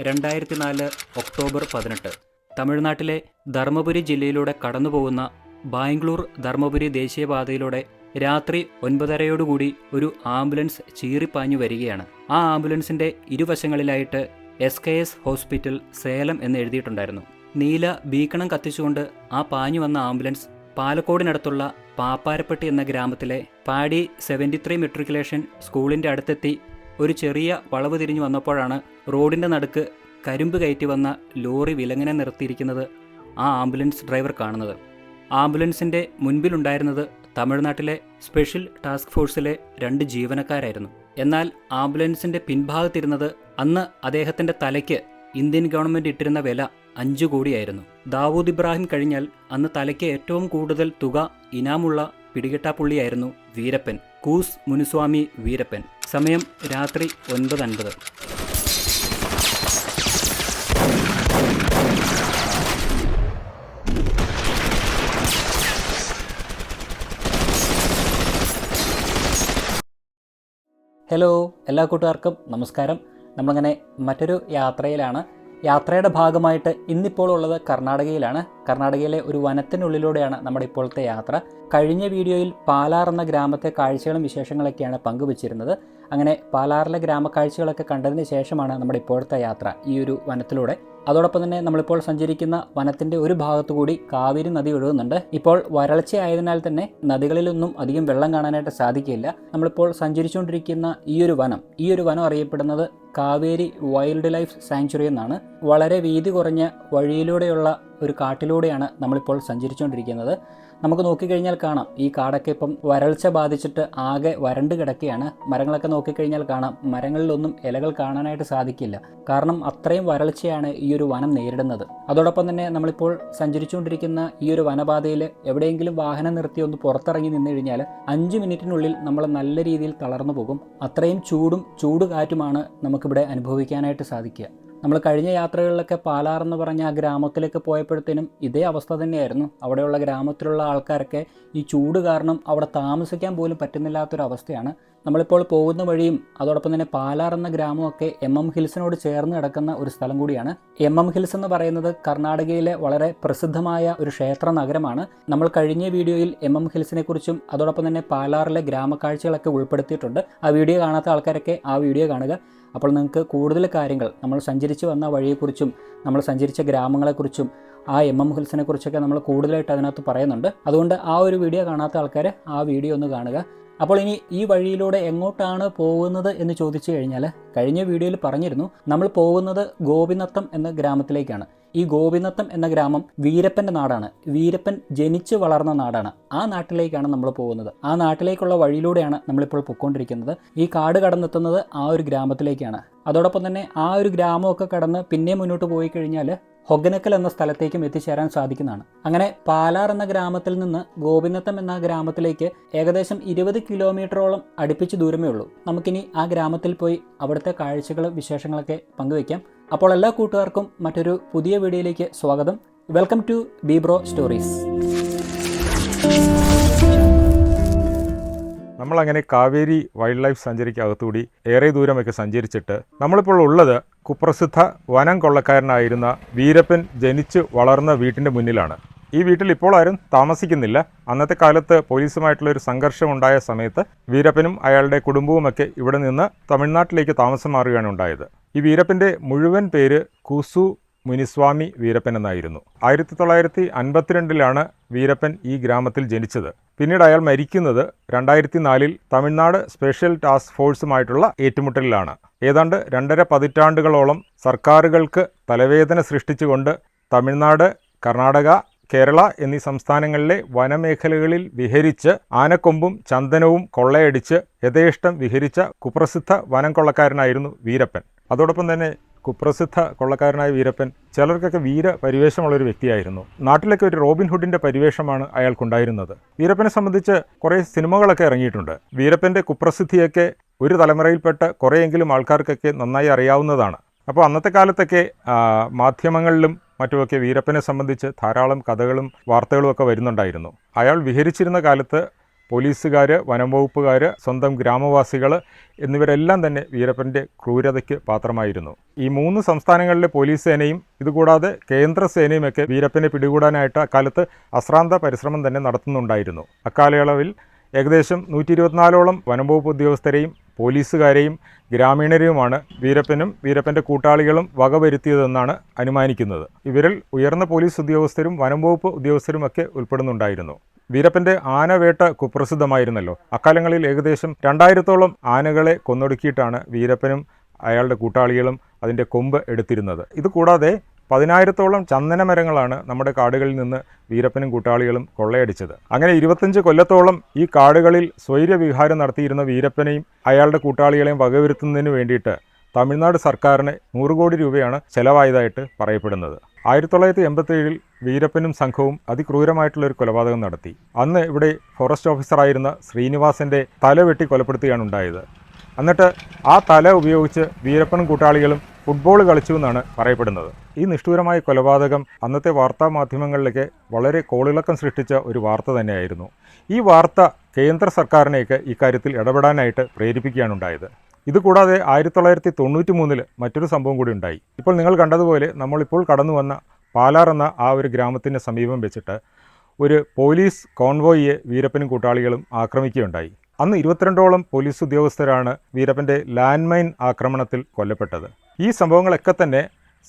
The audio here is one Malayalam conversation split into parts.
2004 ഒക്ടോബർ 18. തമിഴ്നാട്ടിലെ ധർമ്മപുരി ജില്ലയിലൂടെ കടന്നുപോകുന്ന ബാംഗ്ലൂർ ധർമ്മപുരി ദേശീയപാതയിലൂടെ രാത്രി 9:30 ഒരു ആംബുലൻസ് ചീറിപ്പാഞ്ഞു വരികയാണ്. ആ ആംബുലൻസിന്റെ ഇരുവശങ്ങളിലായിട്ട് SKS ഹോസ്പിറ്റൽ സേലം എന്ന് എഴുതിയിട്ടുണ്ടായിരുന്നു. നീല ബീക്കണം കത്തിച്ചുകൊണ്ട് ആ പാഞ്ഞു വന്ന ആംബുലൻസ് പാലക്കോടിനടുത്തുള്ള പാപ്പാരപ്പെട്ടി എന്ന ഗ്രാമത്തിലെ പാടി 73 മെട്രിക്കുലേഷൻ സ്കൂളിന്റെ അടുത്തെത്തി ഒരു ചെറിയ വളവ് തിരിഞ്ഞു വന്നപ്പോഴാണ് റോഡിന്റെ നടുക്ക് കരിമ്പ് കയറ്റി വന്ന ലോറി വിലങ്ങനെ നിർത്തിയിരിക്കുന്നത് ആ ആംബുലൻസ് ഡ്രൈവർ കാണുന്നത്. ആംബുലൻസിന്റെ മുൻപിലുണ്ടായിരുന്നത് തമിഴ്നാട്ടിലെ സ്പെഷ്യൽ ടാസ്ക് ഫോഴ്സിലെ 2 ജീവനക്കാരായിരുന്നു. എന്നാൽ ആംബുലൻസിന്റെ പിൻഭാഗത്തിരുന്നത് അന്ന് അദ്ദേഹത്തിന്റെ തലയ്ക്ക് ഇന്ത്യൻ ഗവൺമെന്റ് ഇട്ടിരുന്ന വില 5 കോടിയായിരുന്നു. ദാവൂദ് ഇബ്രാഹിം കഴിഞ്ഞാൽ അന്ന് തലയ്ക്ക് ഏറ്റവും കൂടുതൽ തുക ഇനാമുള്ള പിടികിട്ടാപ്പുള്ളിയായിരുന്നു വീരപ്പൻ, കൂസ് മുനുസ്വാമി വീരപ്പൻ. സമയം രാത്രി 9:50. ഹലോ, എല്ലാ കൂട്ടുകാർക്കും നമസ്കാരം. നമ്മളങ്ങനെ മറ്റൊരു യാത്രയിലാണ്. യാത്രയുടെ ഭാഗമായിട്ട് ഇന്നിപ്പോൾ ഉള്ളത് കർണാടകയിലാണ്. കർണാടകയിലെ ഒരു വനത്തിനുള്ളിലൂടെയാണ് നമ്മുടെ ഇപ്പോഴത്തെ യാത്ര. കഴിഞ്ഞ വീഡിയോയിൽ പാലാർ എന്ന ഗ്രാമത്തെ കാഴ്ചകളും വിശേഷങ്ങളൊക്കെയാണ് പങ്കുവച്ചിരുന്നത്. അങ്ങനെ പാലാറിലെ ഗ്രാമക്കാഴ്ചകളൊക്കെ കണ്ടതിന് ശേഷമാണ് നമ്മുടെ ഇപ്പോഴത്തെ യാത്ര ഈ ഒരു വനത്തിലൂടെ. അതോടൊപ്പം തന്നെ നമ്മളിപ്പോൾ സഞ്ചരിക്കുന്ന വനത്തിൻ്റെ ഒരു ഭാഗത്തുകൂടി കാവേരി നദി ഒഴുകുന്നുണ്ട്. ഇപ്പോൾ വരൾച്ചയായതിനാൽ തന്നെ നദികളിലൊന്നും അധികം വെള്ളം കാണാനായിട്ട് സാധിക്കില്ല. നമ്മളിപ്പോൾ സഞ്ചരിച്ചുകൊണ്ടിരിക്കുന്ന ഈ ഒരു വനം അറിയപ്പെടുന്നത് കാവേരി വൈൽഡ് ലൈഫ് സാങ്ച്വറി എന്നാണ്. വളരെ വീതി കുറഞ്ഞ വഴിയിലൂടെയുള്ള ഒരു കാട്ടിലൂടെയാണ് നമ്മളിപ്പോൾ സഞ്ചരിച്ചുകൊണ്ടിരിക്കുന്നത്. നമുക്ക് നോക്കിക്കഴിഞ്ഞാൽ കാണാം, ഈ കാടൊക്കെ ഇപ്പം വരൾച്ച ബാധിച്ചിട്ട് ആകെ വരണ്ട് കിടക്കുകയാണ്. മരങ്ങളൊക്കെ നോക്കിക്കഴിഞ്ഞാൽ കാണാം, മരങ്ങളിലൊന്നും ഇലകൾ കാണാനായിട്ട് സാധിക്കില്ല. കാരണം അത്രയും വരൾച്ചയാണ് ഈ ഒരു വനം നേരിടുന്നത്. അതോടൊപ്പം തന്നെ നമ്മളിപ്പോൾ സഞ്ചരിച്ചുകൊണ്ടിരിക്കുന്ന ഈ ഒരു വനപാതയിൽ എവിടെയെങ്കിലും വാഹനം നിർത്തി ഒന്ന് പുറത്തിറങ്ങി നിന്ന് കഴിഞ്ഞാൽ 5 മിനിറ്റിനുള്ളിൽ നമ്മൾ നല്ല രീതിയിൽ തളർന്നു പോകും. അത്രയും ചൂടുകാറ്റുമാണ് നമുക്കിവിടെ അനുഭവിക്കാനായിട്ട് സാധിക്കുക. നമ്മൾ കഴിഞ്ഞ യാത്രകളിലൊക്കെ പാലാർ എന്ന് പറഞ്ഞ ആ ഗ്രാമത്തിലേക്ക് പോയപ്പോഴത്തേനും ഇതേ അവസ്ഥ തന്നെയായിരുന്നു. അവിടെയുള്ള ഗ്രാമത്തിലുള്ള ആൾക്കാരൊക്കെ ഈ ചൂട് കാരണം അവിടെ താമസിക്കാൻ പോലും പറ്റുന്നില്ലാത്തൊരവസ്ഥയാണ്. നമ്മളിപ്പോൾ പോകുന്ന വഴിയും അതോടൊപ്പം തന്നെ പാലാർ എന്ന ഗ്രാമമൊക്കെ MM ഹിൽസിനോട് ചേർന്ന് കിടക്കുന്ന ഒരു സ്ഥലം കൂടിയാണ്. MM ഹിൽസ് എന്ന് പറയുന്നത് കർണാടകയിലെ വളരെ പ്രസിദ്ധമായ ഒരു ക്ഷേത്ര നഗരമാണ്. നമ്മൾ കഴിഞ്ഞ വീഡിയോയിൽ MM ഹിൽസിനെ കുറിച്ചും അതോടൊപ്പം തന്നെ പാലാറിലെ ഗ്രാമക്കാഴ്ചകളൊക്കെ ഉൾപ്പെടുത്തിയിട്ടുണ്ട്. ആ വീഡിയോ കാണാത്ത ആൾക്കാരൊക്കെ ആ വീഡിയോ കാണുക. അപ്പോൾ നിങ്ങൾക്ക് കൂടുതൽ കാര്യങ്ങൾ നമ്മൾ സഞ്ചരിച്ച് വന്ന വഴിയെക്കുറിച്ചും നമ്മൾ സഞ്ചരിച്ച ഗ്രാമങ്ങളെക്കുറിച്ചും ആ MM ഹിൽസിനെ കുറിച്ചൊക്കെ നമ്മൾ കൂടുതലായിട്ട് അതിനകത്ത് പറയുന്നുണ്ട്. അതുകൊണ്ട് ആ ഒരു വീഡിയോ കാണാത്ത ആൾക്കാർ ആ വീഡിയോ ഒന്ന് കാണുക. അപ്പോൾ ഇനി ഈ വഴിയിലൂടെ എങ്ങോട്ടാണ് പോകുന്നത് എന്ന് ചോദിച്ചു കഴിഞ്ഞാൽ, കഴിഞ്ഞ വീഡിയോയിൽ പറഞ്ഞിരുന്നു നമ്മൾ പോകുന്നത് ഗോപിനത്തം എന്ന ഗ്രാമത്തിലേക്കാണ്. ഈ ഗോപിനത്തം എന്ന ഗ്രാമം വീരപ്പൻ്റെ നാടാണ്. വീരപ്പൻ ജനിച്ചു വളർന്ന നാടാണ്. ആ നാട്ടിലേക്കാണ് നമ്മൾ പോകുന്നത്. ആ നാട്ടിലേക്കുള്ള വഴിയിലൂടെയാണ് നമ്മളിപ്പോൾ പൊയ്ക്കൊണ്ടിരിക്കുന്നത്. ഈ കാട് കടന്നെത്തുന്നത് ആ ഒരു ഗ്രാമത്തിലേക്കാണ്. അതോടൊപ്പം തന്നെ ആ ഒരു ഗ്രാമമൊക്കെ കടന്ന് പിന്നെ മുന്നോട്ട് പോയി കഴിഞ്ഞാൽ ഹൊഗനക്കൽ എന്ന സ്ഥലത്തേക്കും എത്തിച്ചേരാൻ സാധിക്കുന്നതാണ്. അങ്ങനെ പാലാർ എന്ന ഗ്രാമത്തിൽ നിന്ന് ഗോപിനത്തം എന്ന ഗ്രാമത്തിലേക്ക് ഏകദേശം 20 കിലോമീറ്ററോളം അടുപ്പിച്ച് ദൂരമേ ഉള്ളൂ. നമുക്കിനി ആ ഗ്രാമത്തിൽ പോയി അവിടുത്തെ കാഴ്ചകളും വിശേഷങ്ങളൊക്കെ പങ്കുവയ്ക്കാം. അപ്പോൾ എല്ലാ കൂട്ടുകാർക്കും മറ്റൊരു പുതിയ വീഡിയോയിലേക്ക് സ്വാഗതം. Welcome to Beebro stories. നമ്മളങ്ങനെ കാവേരി വൈൽഡ് ലൈഫ് സാങ്ച്വറിക്കകത്തുകൂടി ഏറെ ദൂരമൊക്കെ സഞ്ചരിച്ചിട്ട് നമ്മളിപ്പോൾ ഉള്ളത് കുപ്രസിദ്ധ വനം കൊള്ളക്കാരനായിരുന്ന വീരപ്പൻ ജനിച്ചു വളർന്ന വീട്ടിൻ്റെ മുന്നിലാണ്. ഈ വീട്ടിൽ ഇപ്പോൾ ആരും താമസിക്കുന്നില്ല. അന്നത്തെ കാലത്ത് പോലീസുമായിട്ടുള്ളൊരു സംഘർഷം ഉണ്ടായ സമയത്ത് വീരപ്പനും അയാളുടെ കുടുംബവുമൊക്കെ ഇവിടെ നിന്ന് തമിഴ്നാട്ടിലേക്ക് താമസം മാറുകയാണ് ഉണ്ടായത്. ഈ വീരപ്പൻ്റെ മുഴുവൻ പേര് കൂസു മുനുസ്വാമി വീരപ്പൻ എന്നായിരുന്നു. 1952 വീരപ്പൻ ഈ ഗ്രാമത്തിൽ ജനിച്ചത്. പിന്നീട് അയാൾ മരിക്കുന്നത് 2004 തമിഴ്നാട് സ്പെഷ്യൽ ടാസ്ക് ഫോഴ്സുമായിട്ടുള്ള ഏറ്റുമുട്ടലിലാണ്. ഏതാണ്ട് 2.5 പതിറ്റാണ്ടുകളോളം സർക്കാരുകൾക്ക് തലവേദന സൃഷ്ടിച്ചുകൊണ്ട് തമിഴ്നാട്, കർണാടക, കേരള എന്നീ സംസ്ഥാനങ്ങളിലെ വനമേഖലകളിൽ വിഹരിച്ച് ആനക്കൊമ്പും ചന്ദനവും കൊള്ളയടിച്ച് യഥേഷ്ടം വിഹരിച്ച കുപ്രസിദ്ധ വനം കൊള്ളക്കാരനായിരുന്നു വീരപ്പൻ. അതോടൊപ്പം തന്നെ കുപ്രസിദ്ധ കൊള്ളക്കാരനായ വീരപ്പൻ ചിലർക്കൊക്കെ വീരപരിവേഷമുള്ളൊരു വ്യക്തിയായിരുന്നു. നാട്ടിലൊക്കെ ഒരു റോബിൻ ഹുഡിൻ്റെ പരിവേഷമാണ് അയാൾക്കുണ്ടായിരുന്നത്. വീരപ്പനെ സംബന്ധിച്ച് കുറേ സിനിമകളൊക്കെ ഇറങ്ങിയിട്ടുണ്ട്. വീരപ്പൻ്റെ കുപ്രസിദ്ധിയൊക്കെ ഒരു തലമുറയിൽപ്പെട്ട കുറേയെങ്കിലും ആൾക്കാർക്കൊക്കെ നന്നായി അറിയാവുന്നതാണ്. അപ്പോൾ അന്നത്തെ കാലത്തൊക്കെ മാധ്യമങ്ങളിലും മറ്റുമൊക്കെ വീരപ്പനെ സംബന്ധിച്ച് ധാരാളം കഥകളും വാർത്തകളും ഒക്കെ വരുന്നുണ്ടായിരുന്നു. അയാൾ വിഹരിച്ചിരുന്ന കാലത്ത് പോലീസുകാർ, വനംവകുപ്പുകാർ, സ്വന്തം ഗ്രാമവാസികൾ എന്നിവരെല്ലാം തന്നെ വീരപ്പൻ്റെ ക്രൂരതയ്ക്ക് പാത്രമായിരുന്നു. ഈ 3 സംസ്ഥാനങ്ങളിലെ പോലീസ് സേനയും ഇതുകൂടാതെ കേന്ദ്ര സേനയുമൊക്കെ വീരപ്പനെ പിടികൂടാനായിട്ട് അക്കാലത്ത് അശ്രാന്ത പരിശ്രമം തന്നെ നടത്തുന്നുണ്ടായിരുന്നു. അക്കാലയളവിൽ ഏകദേശം 124ഓളം വനംവകുപ്പ് ഉദ്യോഗസ്ഥരെയും പോലീസുകാരെയും ഗ്രാമീണരെയുമാണ് വീരപ്പനും വീരപ്പൻ്റെ കൂട്ടാളികളും വകവരുത്തിയതെന്നാണ് അനുമാനിക്കുന്നത്. ഇവരിൽ ഉയർന്ന പോലീസ് ഉദ്യോഗസ്ഥരും വനംവകുപ്പ് ഉദ്യോഗസ്ഥരുമൊക്കെ ഉൾപ്പെടുന്നുണ്ടായിരുന്നു. വീരപ്പൻ്റെ ആനവേട്ട കുപ്രസിദ്ധമായിരുന്നല്ലോ. അക്കാലങ്ങളിൽ ഏകദേശം 2000ഓളം ആനകളെ കൊന്നൊടുക്കിയിട്ടാണ് വീരപ്പനും അയാളുടെ കൂട്ടാളികളും അതിൻ്റെ കൊമ്പ് എടുത്തിരുന്നത്. ഇതുകൂടാതെ 10,000ഓളം ചന്ദനമരങ്ങളാണ് നമ്മുടെ കാടുകളിൽ നിന്ന് വീരപ്പനും കൂട്ടാളികളും കൊള്ളയടിച്ചത്. അങ്ങനെ 25 കൊല്ലത്തോളം ഈ കാടുകളിൽ സ്വൈര്യവിഹാരം നടത്തിയിരുന്ന വീരപ്പനെയും അയാളുടെ കൂട്ടാളികളെയും വകവരുത്തുന്നതിന് വേണ്ടിയിട്ട് തമിഴ്നാട് സർക്കാരിന് 100 കോടി രൂപയാണ് ചെലവായതായിട്ട് പറയപ്പെടുന്നത്. 1987 വീരപ്പനും സംഘവും അതിക്രൂരമായിട്ടുള്ളൊരു കൊലപാതകം നടത്തി. അന്ന് ഇവിടെ ഫോറസ്റ്റ് ഓഫീസറായിരുന്ന ശ്രീനിവാസൻ്റെ തല വെട്ടി കൊലപ്പെടുത്തുകയാണ് ഉണ്ടായത്. എന്നിട്ട് ആ തല ഉപയോഗിച്ച് വീരപ്പനും കൂട്ടാളികളും ഫുട്ബോൾ കളിച്ചു എന്നാണ് പറയപ്പെടുന്നത്. ഈ നിഷ്ഠൂരമായ കൊലപാതകം അന്നത്തെ വാർത്താ മാധ്യമങ്ങളിലൊക്കെ വളരെ കോളിളക്കം സൃഷ്ടിച്ച ഒരു വാർത്ത തന്നെയായിരുന്നു. ഈ വാർത്ത കേന്ദ്ര സർക്കാരിനെയൊക്കെ ഇക്കാര്യത്തിൽ ഇടപെടാനായിട്ട് പ്രേരിപ്പിക്കുകയാണ് ഉണ്ടായത്. ഇതുകൂടാതെ 1993 മറ്റൊരു സംഭവം കൂടി ഉണ്ടായി. ഇപ്പോൾ നിങ്ങൾ കണ്ടതുപോലെ നമ്മളിപ്പോൾ കടന്നു വന്ന പാലാർ എന്ന ആ ഒരു ഗ്രാമത്തിന് സമീപം വെച്ചിട്ട് ഒരു പോലീസ് കോൺവോയിയെ വീരപ്പനും കൂട്ടാളികളും ആക്രമിക്കുകയുണ്ടായി. അന്ന് 22ഓളം പോലീസ് ഉദ്യോഗസ്ഥരാണ് വീരപ്പൻ്റെ ലാൻഡ് മൈൻ ആക്രമണത്തിൽ കൊല്ലപ്പെട്ടത്. ഈ സംഭവങ്ങളൊക്കെ തന്നെ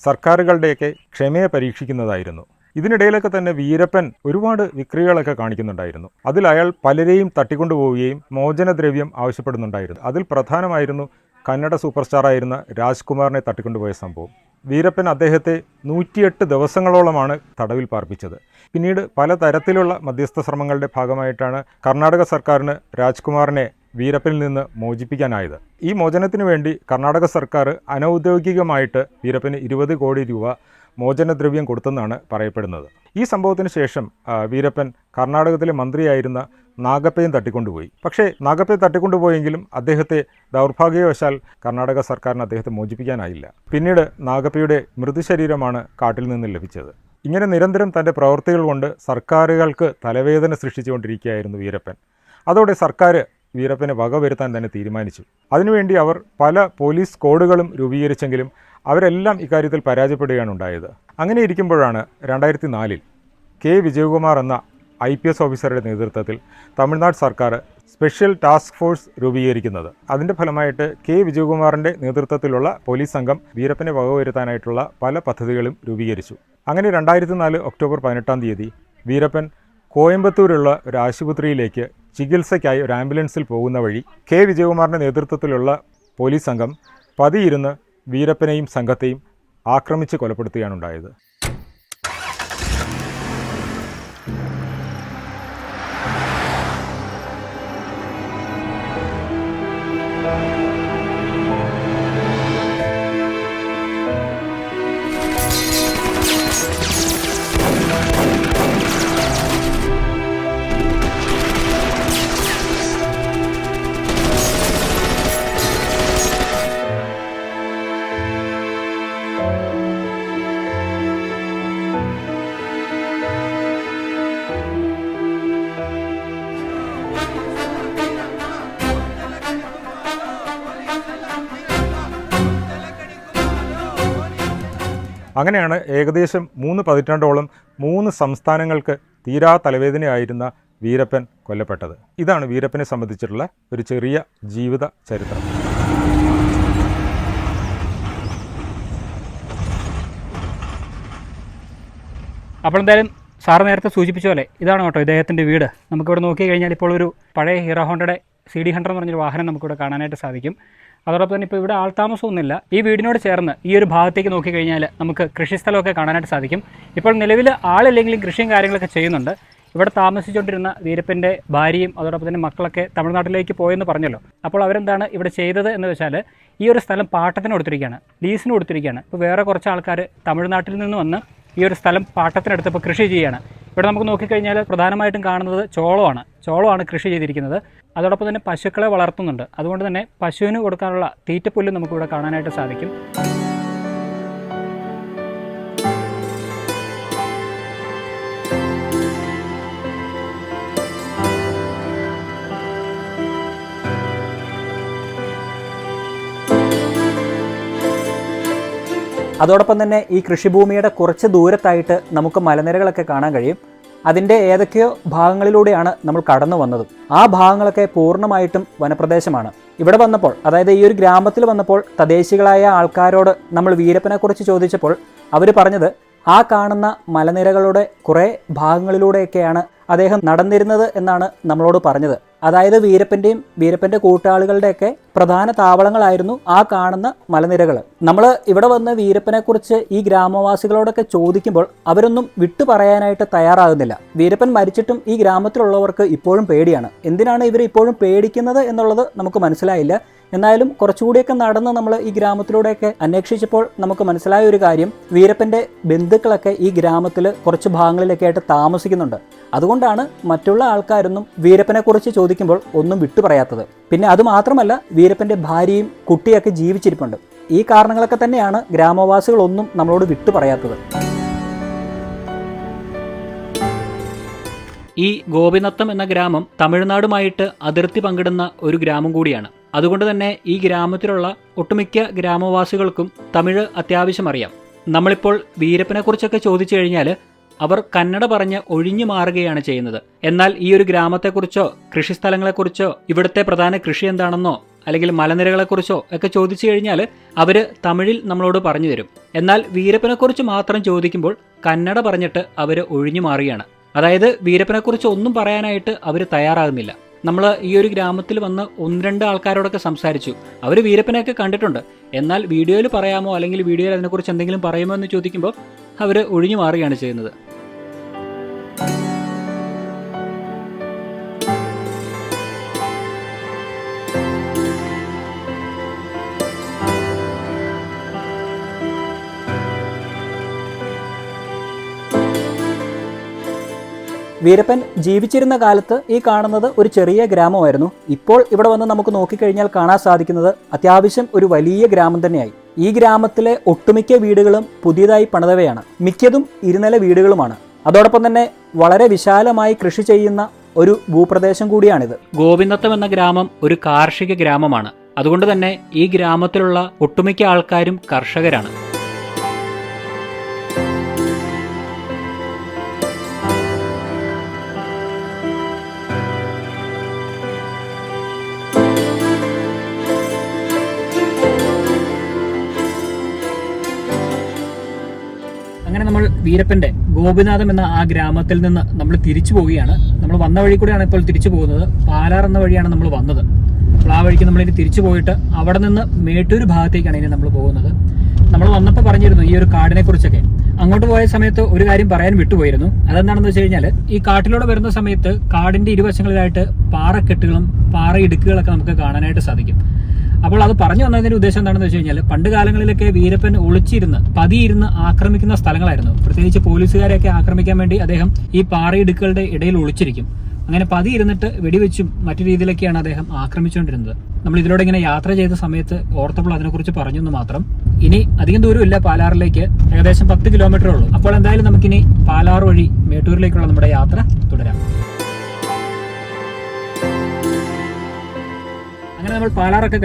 സർക്കാരുകളുടെയൊക്കെ ക്ഷമയെ പരീക്ഷിക്കുന്നതായിരുന്നു. ഇതിനിടയിലൊക്കെ തന്നെ വീരപ്പൻ ഒരുപാട് വിക്രികളൊക്കെ കാണിക്കുന്നുണ്ടായിരുന്നു. അതിൽ അയാൾ പലരെയും തട്ടിക്കൊണ്ടുപോവുകയും മോചനദ്രവ്യം ആവശ്യപ്പെടുന്നുണ്ടായിരുന്നു. അതിൽ പ്രധാനമായിരുന്നു കന്നഡ സൂപ്പർ സ്റ്റാറായിരുന്ന രാജ്കുമാറിനെ തട്ടിക്കൊണ്ടുപോയ സംഭവം. വീരപ്പൻ അദ്ദേഹത്തെ 108 ദിവസങ്ങളോളമാണ് തടവിൽ പാർപ്പിച്ചത്. പിന്നീട് പലതരത്തിലുള്ള മധ്യസ്ഥ ശ്രമങ്ങളുടെ ഭാഗമായിട്ടാണ് കർണാടക സർക്കാരിന് രാജ്കുമാറിനെ വീരപ്പനിൽ നിന്ന് മോചിപ്പിക്കാനായത്. ഈ മോചനത്തിന് വേണ്ടി കർണാടക സർക്കാർ അനൗദ്യോഗികമായിട്ട് വീരപ്പന് 20 കോടി രൂപ മോചനദ്രവ്യം കൊടുത്തെന്നാണ് പറയപ്പെടുന്നത്. ഈ സംഭവത്തിന് ശേഷം വീരപ്പൻ കർണാടകത്തിലെ മന്ത്രിയായിരുന്ന നാഗപ്പയും തട്ടിക്കൊണ്ടുപോയി. പക്ഷേ നാഗപ്പയെ തട്ടിക്കൊണ്ടുപോയെങ്കിലും അദ്ദേഹത്തെ ദൗർഭാഗ്യവശാൽ കർണാടക സർക്കാരിന് അദ്ദേഹത്തെ മോചിപ്പിക്കാനായില്ല. പിന്നീട് നാഗപ്പയുടെ മൃതശരീരമാണ് കാട്ടിൽ നിന്ന് ലഭിച്ചത്. ഇങ്ങനെ നിരന്തരം തൻ്റെ പ്രവൃത്തികൾ കൊണ്ട് സർക്കാരുകൾക്ക് തലവേദന സൃഷ്ടിച്ചുകൊണ്ടിരിക്കുകയായിരുന്നു വീരപ്പൻ. അതോടെ സർക്കാർ വീരപ്പനെ വകവരുത്താൻ തന്നെ തീരുമാനിച്ചു. അതിനുവേണ്ടി അവർ പല പോലീസ് കോഡുകളും രൂപീകരിച്ചെങ്കിലും അവരെല്ലാം ഇക്കാര്യത്തിൽ പരാജയപ്പെടുകയാണ് ഉണ്ടായത്. അങ്ങനെ ഇരിക്കുമ്പോഴാണ് 2004 കെ വിജയകുമാർ എന്ന IPS ഓഫീസറുടെ നേതൃത്വത്തിൽ തമിഴ്നാട് സർക്കാർ സ്പെഷ്യൽ ടാസ്ക് ഫോഴ്സ് രൂപീകരിക്കുന്നത്. അതിൻ്റെ ഫലമായിട്ട് കെ വിജയകുമാറിൻ്റെ നേതൃത്വത്തിലുള്ള പോലീസ് സംഘം വീരപ്പനെ വകവരുത്താനായിട്ടുള്ള പല പദ്ധതികളും രൂപീകരിച്ചു. അങ്ങനെ 2004 ഒക്ടോബർ 18 വീരപ്പൻ കോയമ്പത്തൂരുള്ള ഒരു ആശുപത്രിയിലേക്ക് ചികിത്സയ്ക്കായി ഒരു ആംബുലൻസിൽ പോകുന്ന വഴി കെ വിജയകുമാറിൻ്റെ നേതൃത്വത്തിലുള്ള പോലീസ് സംഘം പതിയിരുന്ന് വീരപ്പനെയും സംഘത്തെയും ആക്രമിച്ച് കൊലപ്പെടുത്തുകയാണ് ഉണ്ടായത്. അങ്ങനെയാണ് ഏകദേശം 3 പതിറ്റാണ്ടോളം 3 സംസ്ഥാനങ്ങൾക്ക് തീരാ തലവേദനയായിരുന്ന വീരപ്പൻ കൊല്ലപ്പെട്ടത്. ഇതാണ് വീരപ്പനെ സംബന്ധിച്ചിട്ടുള്ള ഒരു ചെറിയ ജീവിത ചരിത്രം. അപ്പോൾ എന്തായാലും സാറ് നേരത്തെ സൂചിപ്പിച്ച പോലെ ഇതാണ് കേട്ടോ ഇദ്ദേഹത്തിൻ്റെ വീട്. നമുക്കിവിടെ നോക്കിക്കഴിഞ്ഞാൽ ഇപ്പോൾ ഒരു പഴയ ഹീറോ ഹോണ്ടയുടെ CD 100 എന്ന് പറഞ്ഞൊരു വാഹനം നമുക്കിവിടെ കാണാനായിട്ട് സാധിക്കും. അതോടൊപ്പം തന്നെ ഇപ്പോൾ ഇവിടെ ആൾത്താമസമൊന്നുമില്ല. ഈ വീടിനോട് ചേർന്ന് ഈ ഒരു ഭാഗത്തേക്ക് നോക്കിക്കഴിഞ്ഞാൽ നമുക്ക് കൃഷിസ്ഥലമൊക്കെ കാണാനായിട്ട് സാധിക്കും. ഇപ്പോൾ നിലവിൽ ആളില്ലെങ്കിലും കൃഷിയും കാര്യങ്ങളൊക്കെ ചെയ്യുന്നുണ്ട്. ഇവിടെ താമസിച്ചുകൊണ്ടിരുന്ന വീരപ്പൻ്റെ ഭാര്യയും അതോടൊപ്പം തന്നെ മക്കളൊക്കെ തമിഴ്നാട്ടിലേക്ക് പോയെന്ന് പറഞ്ഞല്ലോ. അപ്പോൾ അവരെന്താണ് ഇവിടെ ചെയ്തത് എന്ന് വെച്ചാൽ ഈ ഒരു സ്ഥലം പാട്ടത്തിന് കൊടുത്തിരിക്കുകയാണ്, ലീസിന് കൊടുത്തിരിക്കുകയാണ്. ഇപ്പോൾ വേറെ കുറച്ച് ആൾക്കാർ തമിഴ്നാട്ടിൽ നിന്ന് വന്ന് ഈ ഒരു സ്ഥലം പാട്ടത്തിനടുത്ത് ഇപ്പോൾ കൃഷി ചെയ്യുകയാണ്. ഇവിടെ നമുക്ക് നോക്കിക്കഴിഞ്ഞാൽ പ്രധാനമായിട്ടും കാണുന്നത് ചോളമാണ് കൃഷി ചെയ്തിരിക്കുന്നത്. അതോടൊപ്പം തന്നെ പശുക്കളെ വളർത്തുന്നുണ്ട്. അതുകൊണ്ട് തന്നെ പശുവിന് കൊടുക്കാനുള്ള തീറ്റപ്പുല്ല് നമുക്കിവിടെ കാണാനായിട്ട് സാധിക്കും. അതോടൊപ്പം തന്നെ ഈ കൃഷിഭൂമിയുടെ കുറച്ച് ദൂരത്തായിട്ട് നമുക്ക് മലനിരകളൊക്കെ കാണാൻ കഴിയും. അതിൻ്റെ ഏതൊക്കെയോ ഭാഗങ്ങളിലൂടെയാണ് നമ്മൾ കടന്നു വന്നത്. ആ ഭാഗങ്ങളൊക്കെ പൂർണ്ണമായിട്ടും വനപ്രദേശമാണ്. ഇവിടെ വന്നപ്പോൾ, അതായത് ഈ ഒരു ഗ്രാമത്തിൽ വന്നപ്പോൾ തദ്ദേശികളായ ആൾക്കാരോട് നമ്മൾ വീരപ്പനെക്കുറിച്ച് ചോദിച്ചപ്പോൾ അവർ പറഞ്ഞത് ആ കാണുന്ന മലനിരകളുടെ കുറേ ഭാഗങ്ങളിലൂടെയൊക്കെയാണ് അദ്ദേഹം നടന്നിരുന്നത് എന്നാണ് നമ്മളോട് പറഞ്ഞത്. അതായത് വീരപ്പൻ്റെ കൂട്ടാളികളുടെയൊക്കെ പ്രധാന താവളങ്ങളായിരുന്നു ആ കാണുന്ന മലനിരകൾ. നമ്മൾ ഇവിടെ വന്ന് വീരപ്പനെക്കുറിച്ച് ഈ ഗ്രാമവാസികളോടൊക്കെ ചോദിക്കുമ്പോൾ അവരൊന്നും വിട്ടു പറയാനായിട്ട് തയ്യാറാകുന്നില്ല. വീരപ്പൻ മരിച്ചിട്ടും ഈ ഗ്രാമത്തിലുള്ളവർക്ക് ഇപ്പോഴും പേടിയാണ്. എന്തിനാണ് ഇവർ ഇപ്പോഴും പേടിക്കുന്നത് എന്നുള്ളത് നമുക്ക് മനസ്സിലായില്ല. എന്നാലും കുറച്ചുകൂടിയൊക്കെ നടന്ന് നമ്മൾ ഈ ഗ്രാമത്തിലൂടെയൊക്കെ അന്വേഷിച്ചപ്പോൾ നമുക്ക് മനസ്സിലായ ഒരു കാര്യം, വീരപ്പൻ്റെ ബന്ധുക്കളൊക്കെ ഈ ഗ്രാമത്തിൽ കുറച്ച് ഭാഗങ്ങളിലൊക്കെ ആയിട്ട് താമസിക്കുന്നുണ്ട്. അതുകൊണ്ടാണ് മറ്റുള്ള ആൾക്കാരൊന്നും വീരപ്പനെക്കുറിച്ച് ചോദിക്കുമ്പോൾ ഒന്നും വിട്ടു പറയാത്തത്. പിന്നെ അതുമാത്രമല്ല, വീരപ്പൻ്റെ ഭാര്യയും കുട്ടിയൊക്കെ ജീവിച്ചിരിപ്പുണ്ട്. ഈ കാരണങ്ങളൊക്കെ തന്നെയാണ് ഗ്രാമവാസികളൊന്നും നമ്മളോട് വിട്ടു പറയാത്തത്. ഈ ഗോപിനത്തം എന്ന ഗ്രാമം തമിഴ്നാടുമായിട്ട് അതിർത്തി പങ്കിടുന്ന ഒരു ഗ്രാമം കൂടിയാണ്. അതുകൊണ്ട് തന്നെ ഈ ഗ്രാമത്തിലുള്ള ഒട്ടുമിക്ക ഗ്രാമവാസികൾക്കും തമിഴ് അത്യാവശ്യം അറിയാം. നമ്മളിപ്പോൾ വീരപ്പനെക്കുറിച്ചൊക്കെ ചോദിച്ചു കഴിഞ്ഞാൽ അവർ കന്നഡ പറഞ്ഞ് ഒഴിഞ്ഞു മാറുകയാണ് ചെയ്യുന്നത്. എന്നാൽ ഈ ഒരു ഗ്രാമത്തെക്കുറിച്ചോ കൃഷിസ്ഥലങ്ങളെക്കുറിച്ചോ ഇവിടുത്തെ പ്രധാന കൃഷി എന്താണെന്നോ അല്ലെങ്കിൽ മലനിരകളെക്കുറിച്ചോ ഒക്കെ ചോദിച്ചു കഴിഞ്ഞാൽ അവർ തമിഴിൽ നമ്മളോട് പറഞ്ഞു തരും. എന്നാൽ വീരപ്പനെക്കുറിച്ച് മാത്രം ചോദിക്കുമ്പോൾ കന്നഡ പറഞ്ഞിട്ട് അവർ ഒഴിഞ്ഞു മാറുകയാണ്. അതായത് വീരപ്പനെക്കുറിച്ച് ഒന്നും പറയാനായിട്ട് അവർ തയ്യാറാകുന്നില്ല. നമ്മൾ ഈ ഒരു ഗ്രാമത്തിൽ വന്ന് 1-2 ആൾക്കാരോടൊക്കെ സംസാരിച്ചു. അവർ വീരപ്പനെയൊക്കെ കണ്ടിട്ടുണ്ട്. എന്നാൽ വീഡിയോയിൽ പറയാമോ അല്ലെങ്കിൽ വീഡിയോയിൽ അതിനെക്കുറിച്ച് എന്തെങ്കിലും പറയുമോ എന്ന് ചോദിക്കുമ്പോൾ അവർ ഒഴിഞ്ഞു മാറുകയാണ് ചെയ്യുന്നത്. വീരപ്പൻ ജീവിച്ചിരുന്ന കാലത്ത് ഈ കാണുന്നത് ഒരു ചെറിയ ഗ്രാമമായിരുന്നു. ഇപ്പോൾ ഇവിടെ വന്ന് നമുക്ക് നോക്കിക്കഴിഞ്ഞാൽ കാണാൻ സാധിക്കുന്നത് അത്യാവശ്യം ഒരു വലിയ ഗ്രാമം തന്നെയായി. ഈ ഗ്രാമത്തിലെ ഒട്ടുമിക്ക വീടുകളും പുതിയതായി പണിതവയാണ്. മിക്കതും ഇരുനില വീടുകളുമാണ്. അതോടൊപ്പം തന്നെ വളരെ വിശാലമായി കൃഷി ചെയ്യുന്ന ഒരു ഭൂപ്രദേശം കൂടിയാണിത്. ഗോപിനത്തം എന്ന ഗ്രാമം ഒരു കാർഷിക ഗ്രാമമാണ്. അതുകൊണ്ട് തന്നെ ഈ ഗ്രാമത്തിലുള്ള ഒട്ടുമിക്ക ആൾക്കാരും കർഷകരാണ്. അങ്ങനെ നമ്മൾ വീരപ്പന്റെ ഗോപിനാഥം എന്ന ആ ഗ്രാമത്തിൽ നിന്ന് നമ്മൾ തിരിച്ചു പോവുകയാണ്. നമ്മൾ വന്ന വഴി കൂടെയാണ് ഇപ്പോൾ തിരിച്ചു പോകുന്നത്. പാലാർ എന്ന വഴിയാണ് നമ്മൾ വന്നത്. അപ്പോൾ ആ വഴിക്ക് നമ്മളിനി തിരിച്ചു പോയിട്ട് അവിടെ നിന്ന് മേട്ടൂർ ഭാഗത്തേക്കാണ് ഇനി നമ്മൾ പോകുന്നത്. നമ്മൾ വന്നപ്പോൾ പറഞ്ഞിരുന്നു ഈ ഒരു കാടിനെ കുറിച്ചൊക്കെ. അങ്ങോട്ട് പോയ സമയത്ത് ഒരു കാര്യം പറയാൻ വിട്ടുപോയിരുന്നു. അതെന്താണെന്ന് വെച്ച് കഴിഞ്ഞാൽ, ഈ കാട്ടിലൂടെ വരുന്ന സമയത്ത് കാടിന്റെ ഇരുവശങ്ങളിലായിട്ട് പാറക്കെട്ടുകളും പാറയിടുക്കുകളൊക്കെ നമുക്ക് കാണാനായിട്ട് സാധിക്കും. അപ്പോൾ അത് പറഞ്ഞു വന്നതിന്റെ ഉദ്ദേശം എന്താണെന്ന് വെച്ച് കഴിഞ്ഞാൽ, പണ്ട് കാലങ്ങളിലൊക്കെ വീരപ്പൻ ഒളിച്ചിരുന്ന് പതിയിരുന്ന് ആക്രമിക്കുന്ന സ്ഥലങ്ങളായിരുന്നു. പ്രത്യേകിച്ച് പോലീസുകാരെയൊക്കെ ആക്രമിക്കാൻ വേണ്ടി അദ്ദേഹം ഈ പാറയിടുക്കുകളുടെ ഇടയിൽ ഒളിച്ചിരിക്കും. അങ്ങനെ പതിയിരുന്നിട്ട് വെടിവെച്ചും മറ്റു രീതിയിലൊക്കെയാണ് അദ്ദേഹം ആക്രമിച്ചുകൊണ്ടിരുന്നത്. നമ്മൾ ഇതിലൂടെ ഇങ്ങനെ യാത്ര ചെയ്ത സമയത്ത് ഓർത്തപ്പോൾ അതിനെക്കുറിച്ച് പറഞ്ഞു എന്ന് മാത്രം. ഇനി അധികം ദൂരമില്ല പാലാറിലേക്ക്, ഏകദേശം 10 കിലോമീറ്റർ ഉള്ളൂ. അപ്പോൾ എന്തായാലും നമുക്കിനി പാലാർ വഴി മേട്ടൂരിലേക്കുള്ള നമ്മുടെ യാത്ര തുടരാം. അങ്ങനെ നമ്മൾ പാലാറൊക്കെ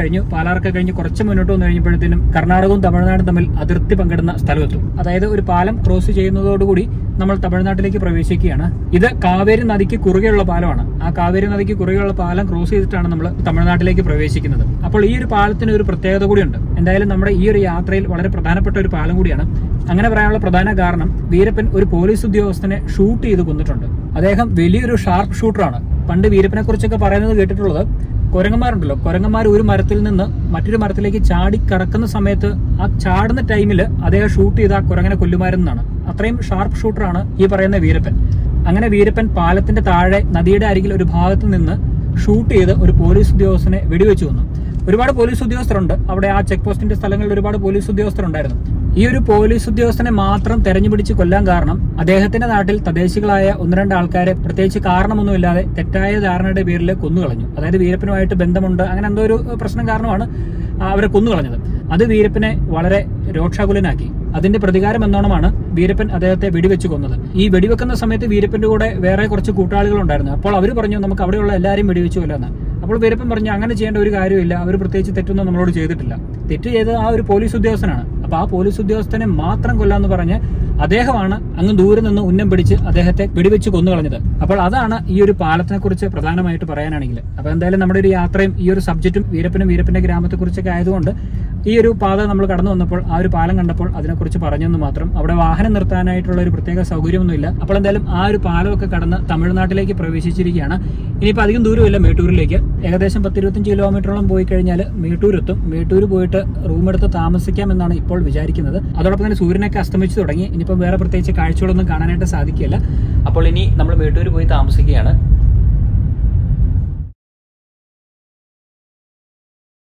കഴിഞ്ഞ് കുറച്ച് മുന്നോട്ട് വന്നു കഴിഞ്ഞപ്പോഴത്തേനും കർണാടകവും തമിഴ്നാടും തമ്മിൽ അതിർത്തി പങ്കിടുന്ന സ്ഥലമെത്തും. അതായത് ഒരു പാലം ക്രോസ് ചെയ്യുന്നതോടുകൂടി നമ്മൾ തമിഴ്നാട്ടിലേക്ക് പ്രവേശിക്കുകയാണ്. ഇത് കാവേരി നദിക്ക് കുറുകെയുള്ള പാലമാണ്. ആ കാവേരി നദിക്ക് കുറുകെയുള്ള പാലം ക്രോസ് ചെയ്തിട്ടാണ് നമ്മൾ തമിഴ്നാട്ടിലേക്ക് പ്രവേശിക്കുന്നത്. അപ്പോൾ ഈ ഒരു പാലത്തിന് ഒരു പ്രത്യേകത കൂടിയുണ്ട്. എന്തായാലും നമ്മുടെ ഈ ഒരു യാത്രയിൽ വളരെ പ്രധാനപ്പെട്ട ഒരു പാലം കൂടിയാണ്. അങ്ങനെ പറയാനുള്ള പ്രധാന കാരണം, വീരപ്പൻ ഒരു പോലീസ് ഉദ്യോഗസ്ഥനെ ഷൂട്ട് ചെയ്ത് കൊന്നിട്ടുണ്ട്. അദ്ദേഹം വലിയൊരു ഷാർപ്പ് ഷൂട്ടറാണ്. പണ്ട് വീരപ്പനെ കുറിച്ചൊക്കെ പറയുന്നത് കേട്ടിട്ടുള്ളത്, കുരങ്ങന്മാരുണ്ടല്ലോ, കുരങ്ങന്മാർ ഒരു മരത്തിൽ നിന്ന് മറ്റൊരു മരത്തിലേക്ക് ചാടി കറക്കുന്ന സമയത്ത് ആ ചാടുന്ന ടൈമിൽ അദ്ദേഹം ഷൂട്ട് ചെയ്ത് ആ കുരങ്ങനെ കൊല്ലുമായിരുന്നാണ്. അത്രയും ഷാർപ്പ് ഷൂട്ടറാണ് ഈ പറയുന്ന വീരപ്പൻ. അങ്ങനെ വീരപ്പൻ പാലത്തിന്റെ താഴെ നദിയുടെ അരികിൽ ഒരു ഭാഗത്ത് നിന്ന് ഷൂട്ട് ചെയ്ത് ഒരു പോലീസ് ഉദ്യോഗസ്ഥനെ വെടിവെച്ചു കൊന്നു. ഒരുപാട് പോലീസ് ഉദ്യോഗസ്ഥരുണ്ട് അവിടെ. ആ ചെക്ക് പോസ്റ്റിന്റെ സ്ഥലങ്ങളിൽ ഒരുപാട് പോലീസ് ഉദ്യോഗസ്ഥരുണ്ടായിരുന്നു. ഈ ഒരു പോലീസ് ഉദ്യോഗസ്ഥനെ മാത്രം തെരഞ്ഞുപിടിച്ച് കൊല്ലാൻ കാരണം, അദ്ദേഹത്തിന്റെ നാട്ടിൽ തദ്ദേശികളായ 1-2 ആൾക്കാരെ പ്രത്യേകിച്ച് കാരണമൊന്നുമില്ലാതെ തെറ്റായ ധാരണയുടെ പേരിൽ കൊന്നുകളഞ്ഞു. അതായത് വീരപ്പനുമായിട്ട് ബന്ധമുണ്ട്, അങ്ങനെ എന്തോ ഒരു പ്രശ്നം കാരണമാണ് അവരെ കൊന്നുകളഞ്ഞത്. അത് വീരപ്പനെ വളരെ രോക്ഷാകുലനാക്കി. അതിന്റെ പ്രതികാരം എന്നോണമാണ് വീരപ്പൻ അദ്ദേഹത്തെ വെടിവെച്ച് കൊന്നത്. ഈ വെടിവെക്കുന്ന സമയത്ത് വീരപ്പന്റെ കൂടെ വേറെ കുറച്ച് കൂട്ടാളികൾ ഉണ്ടായിരുന്നു. അപ്പോൾ അവർ പറഞ്ഞു, നമുക്ക് അവിടെയുള്ള എല്ലാവരും വെടിവെച്ചു കൊല്ലാന്ന്. അപ്പോൾ വീരപ്പൻ പറഞ്ഞു, അങ്ങനെ ചെയ്യേണ്ട ഒരു കാര്യമില്ല, അവർ പ്രത്യേകിച്ച് തെറ്റൊന്നും നമ്മളോട് ചെയ്തിട്ടില്ല. തെറ്റ് ചെയ്തത് ആ ഒരു പോലീസ് ഉദ്യോഗസ്ഥനാണ്. അപ്പോൾ ആ പോലീസ് ഉദ്യോഗസ്ഥനെ മാത്രം കൊല്ലാന്ന് പറഞ്ഞ് അദ്ദേഹമാണ് അങ്ങ് ദൂരെ നിന്ന് ഉന്നം പിടിച്ച് അദ്ദേഹത്തെ വെടിവെച്ച് കൊന്നു കളഞ്ഞത്. അപ്പോൾ അതാണ് ഈ ഒരു പാലത്തിനെ കുറിച്ച് പ്രധാനമായിട്ട് പറയാനാണെങ്കിൽ. അപ്പോൾ എന്തായാലും നമ്മുടെ ഒരു യാത്രയും ഈ ഒരു സബ്ജക്റ്റും വീരപ്പന്റെ ഗ്രാമത്തെക്കുറിച്ചൊക്കെ ആയതുകൊണ്ട് ഈ ഒരു പാത നമ്മൾ കടന്നു വന്നപ്പോൾ ആ ഒരു പാലം കണ്ടപ്പോൾ അതിനെക്കുറിച്ച് പറഞ്ഞെന്ന് മാത്രം. അവിടെ വാഹനം നിർത്താനായിട്ടുള്ള ഒരു പ്രത്യേക സൗകര്യമൊന്നുമില്ല. അപ്പോൾ എന്തായാലും ആ ഒരു പാലമൊക്കെ കടന്ന് തമിഴ്നാട്ടിലേക്ക് പ്രവേശിച്ചിരിക്കുകയാണ്. ഇനിയിപ്പോൾ അധികം ദൂരമില്ല മേട്ടൂരിലേക്ക്. ഏകദേശം 10-25 കിലോമീറ്ററോളം പോയി കഴിഞ്ഞാൽ മേട്ടൂരെത്തും. മേട്ടൂർ പോയിട്ട് റൂമെടുത്ത് താമസിക്കാമെന്നാണ് ഇപ്പോൾ വിചാരിക്കുന്നത്. അതോടൊപ്പം തന്നെ സൂര്യനൊക്കെ അസ്തമിച്ചു തുടങ്ങി. ഇനിയിപ്പോൾ വേറെ പ്രത്യേകിച്ച് കാഴ്ചകളൊന്നും കാണാനായിട്ട് സാധിക്കില്ല. അപ്പോൾ ഇനി നമ്മൾ മേട്ടൂർ പോയി താമസിക്കുകയാണ്.